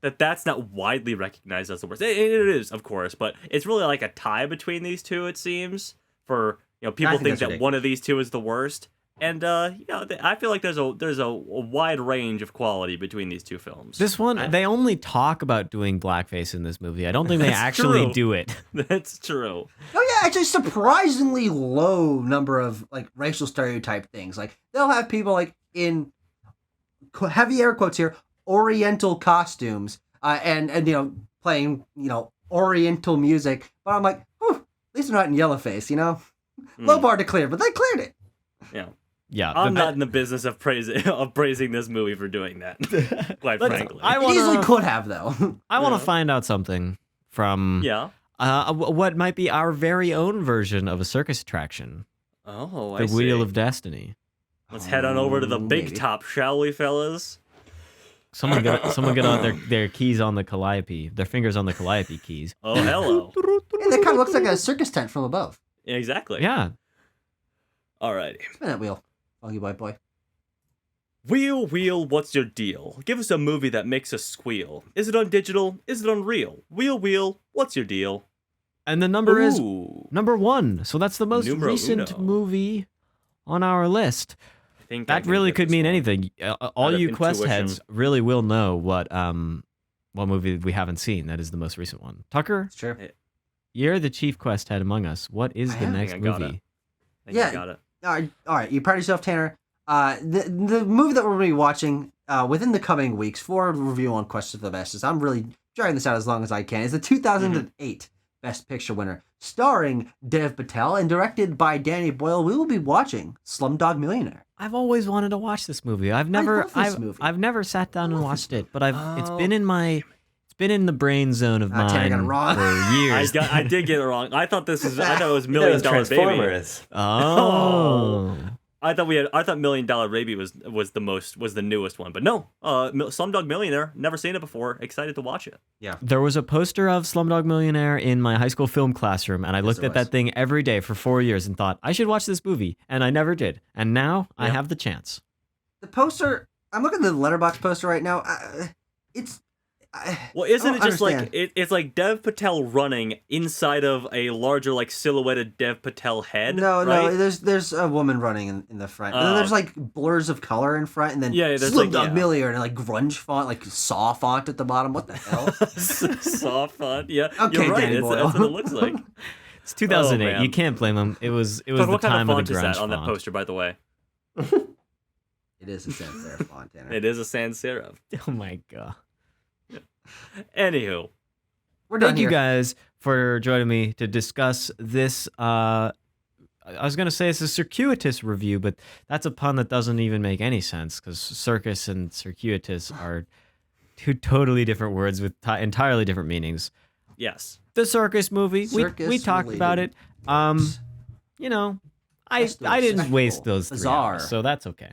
[SPEAKER 3] that's not widely recognized as the worst. It is, of course, but it's really like a tie between these two. It seems for people
[SPEAKER 2] think
[SPEAKER 3] think
[SPEAKER 2] that's
[SPEAKER 3] that one of these two is the worst, and I feel like there's a wide range of quality between these two films.
[SPEAKER 1] This one, they only talk about doing blackface in this movie. I don't think they
[SPEAKER 3] That's
[SPEAKER 1] actually
[SPEAKER 3] true.
[SPEAKER 1] do it.
[SPEAKER 3] That's true.
[SPEAKER 2] Oh yeah, actually surprisingly low number of like racial stereotype things. Like they'll have people like in heavy air quotes here, Oriental costumes, and playing Oriental music. But I'm like, whew, at least they're not in yellowface, Low bar to clear, but they cleared it.
[SPEAKER 3] Yeah.
[SPEAKER 1] Yeah.
[SPEAKER 3] I'm not in the business of praising this movie for doing that. Quite frankly.
[SPEAKER 1] I
[SPEAKER 2] It easily
[SPEAKER 1] want
[SPEAKER 2] could have though.
[SPEAKER 1] I want to find out something from
[SPEAKER 3] Yeah.
[SPEAKER 1] what might be our very own version of a circus attraction,
[SPEAKER 3] Oh, I
[SPEAKER 1] the
[SPEAKER 3] see.
[SPEAKER 1] Wheel of Destiny.
[SPEAKER 3] Let's head on over to the big
[SPEAKER 2] Maybe.
[SPEAKER 3] top, shall we, fellas?
[SPEAKER 1] Someone get out their keys on the calliope, their fingers on the calliope keys.
[SPEAKER 3] Oh, hello.
[SPEAKER 2] Yeah, that kind of looks like a circus tent from above.
[SPEAKER 3] Exactly.
[SPEAKER 1] Yeah.
[SPEAKER 3] Alrighty.
[SPEAKER 2] Spin that wheel, Foggy Boy.
[SPEAKER 3] Wheel, what's your deal? Give us a movie that makes us squeal. Is it on digital? Is it on real? Wheel, what's your deal?
[SPEAKER 1] And the number is
[SPEAKER 3] Ooh.
[SPEAKER 1] number 1. So that's the most
[SPEAKER 3] Numero
[SPEAKER 1] recent
[SPEAKER 3] uno.
[SPEAKER 1] movie on our list.
[SPEAKER 3] think
[SPEAKER 1] That really could mean anything. All
[SPEAKER 3] Out of
[SPEAKER 1] you Quest
[SPEAKER 3] intuition.
[SPEAKER 1] heads really will know what movie we haven't seen. That is the most recent one. Tucker,
[SPEAKER 2] It's true.
[SPEAKER 1] you're the chief Quest head among us. What is
[SPEAKER 2] I
[SPEAKER 1] the
[SPEAKER 2] am.
[SPEAKER 1] next
[SPEAKER 3] I got it.
[SPEAKER 1] movie?
[SPEAKER 3] I think
[SPEAKER 2] Yeah.
[SPEAKER 3] I got it.
[SPEAKER 2] All right. You proud of yourself, Tanner? The movie that we're going to be watching within the coming weeks for review on Quest of the Bestest, I'm really dragging this out as long as I can, is the 2008 Best Picture winner, starring Dev Patel and directed by Danny Boyle. We will be watching Slumdog Millionaire.
[SPEAKER 1] I've always wanted to watch this movie. I've never
[SPEAKER 2] love this movie.
[SPEAKER 1] I've never sat down and watched it, but it's
[SPEAKER 3] Oh.
[SPEAKER 1] been in the brain zone of
[SPEAKER 2] Tanner got it
[SPEAKER 1] mine
[SPEAKER 2] wrong.
[SPEAKER 1] for years.
[SPEAKER 3] I did get it wrong. I thought it was
[SPEAKER 4] I thought it was
[SPEAKER 3] $1 Million Baby.
[SPEAKER 4] Transformers.
[SPEAKER 1] Oh.
[SPEAKER 3] I thought $1 Million Baby was the newest one, but no. Slumdog Millionaire, never seen it before. Excited to watch it.
[SPEAKER 1] There was a poster of Slumdog Millionaire in my high school film classroom, and I looked
[SPEAKER 2] there
[SPEAKER 1] at that thing every day for 4 years and thought, I should watch this movie, and I never did. And now I
[SPEAKER 3] Yep.
[SPEAKER 1] have the chance.
[SPEAKER 2] The poster, I'm looking at the Letterboxd poster right now. It's.
[SPEAKER 3] Well, isn't
[SPEAKER 2] I
[SPEAKER 3] it
[SPEAKER 2] don't
[SPEAKER 3] just
[SPEAKER 2] understand.
[SPEAKER 3] like it's like Dev Patel running inside of a larger like silhouetted Dev Patel head?
[SPEAKER 2] No,
[SPEAKER 3] right?
[SPEAKER 2] there's a woman running in the front. And then there's like blurs of color in front, and then
[SPEAKER 3] Yeah, there's like-
[SPEAKER 2] Slumdog
[SPEAKER 3] yeah.
[SPEAKER 2] Millionaire and like grunge font, like saw font at the bottom. What the hell?
[SPEAKER 3] Soft font. Yeah,
[SPEAKER 2] Okay,
[SPEAKER 3] you're right.
[SPEAKER 2] Danny
[SPEAKER 3] That's
[SPEAKER 2] Boyle.
[SPEAKER 3] what it looks like.
[SPEAKER 1] It's 2008.
[SPEAKER 3] man.
[SPEAKER 1] You can't blame them. It was
[SPEAKER 3] But
[SPEAKER 1] the
[SPEAKER 3] what kind
[SPEAKER 1] time
[SPEAKER 3] of
[SPEAKER 1] of
[SPEAKER 3] font
[SPEAKER 1] the
[SPEAKER 3] is
[SPEAKER 1] grunge
[SPEAKER 3] that on that
[SPEAKER 1] font.
[SPEAKER 3] poster, by the way?
[SPEAKER 2] It is a sans serif font, Tanner.
[SPEAKER 3] It is a sans serif.
[SPEAKER 1] Oh my god.
[SPEAKER 3] Anywho,
[SPEAKER 2] We're done
[SPEAKER 1] Thank
[SPEAKER 2] here.
[SPEAKER 1] you guys for joining me to discuss this. I was going to say it's a circuitous review, but that's a pun that doesn't even make any sense because circus and circuitous are two totally different words with entirely different meanings.
[SPEAKER 3] yes.
[SPEAKER 1] The circus movie, we talked about it. You know, I didn't waste those 3
[SPEAKER 2] Bizarre.
[SPEAKER 1] hours, so that's okay.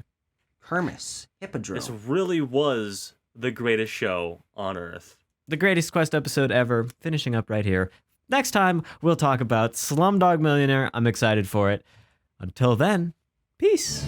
[SPEAKER 2] Hermes, Hippodrome.
[SPEAKER 3] This really was the greatest show on earth.
[SPEAKER 1] The greatest Quest episode ever, finishing up right here. Next time, we'll talk about Slumdog Millionaire. I'm excited for it. Until then, peace.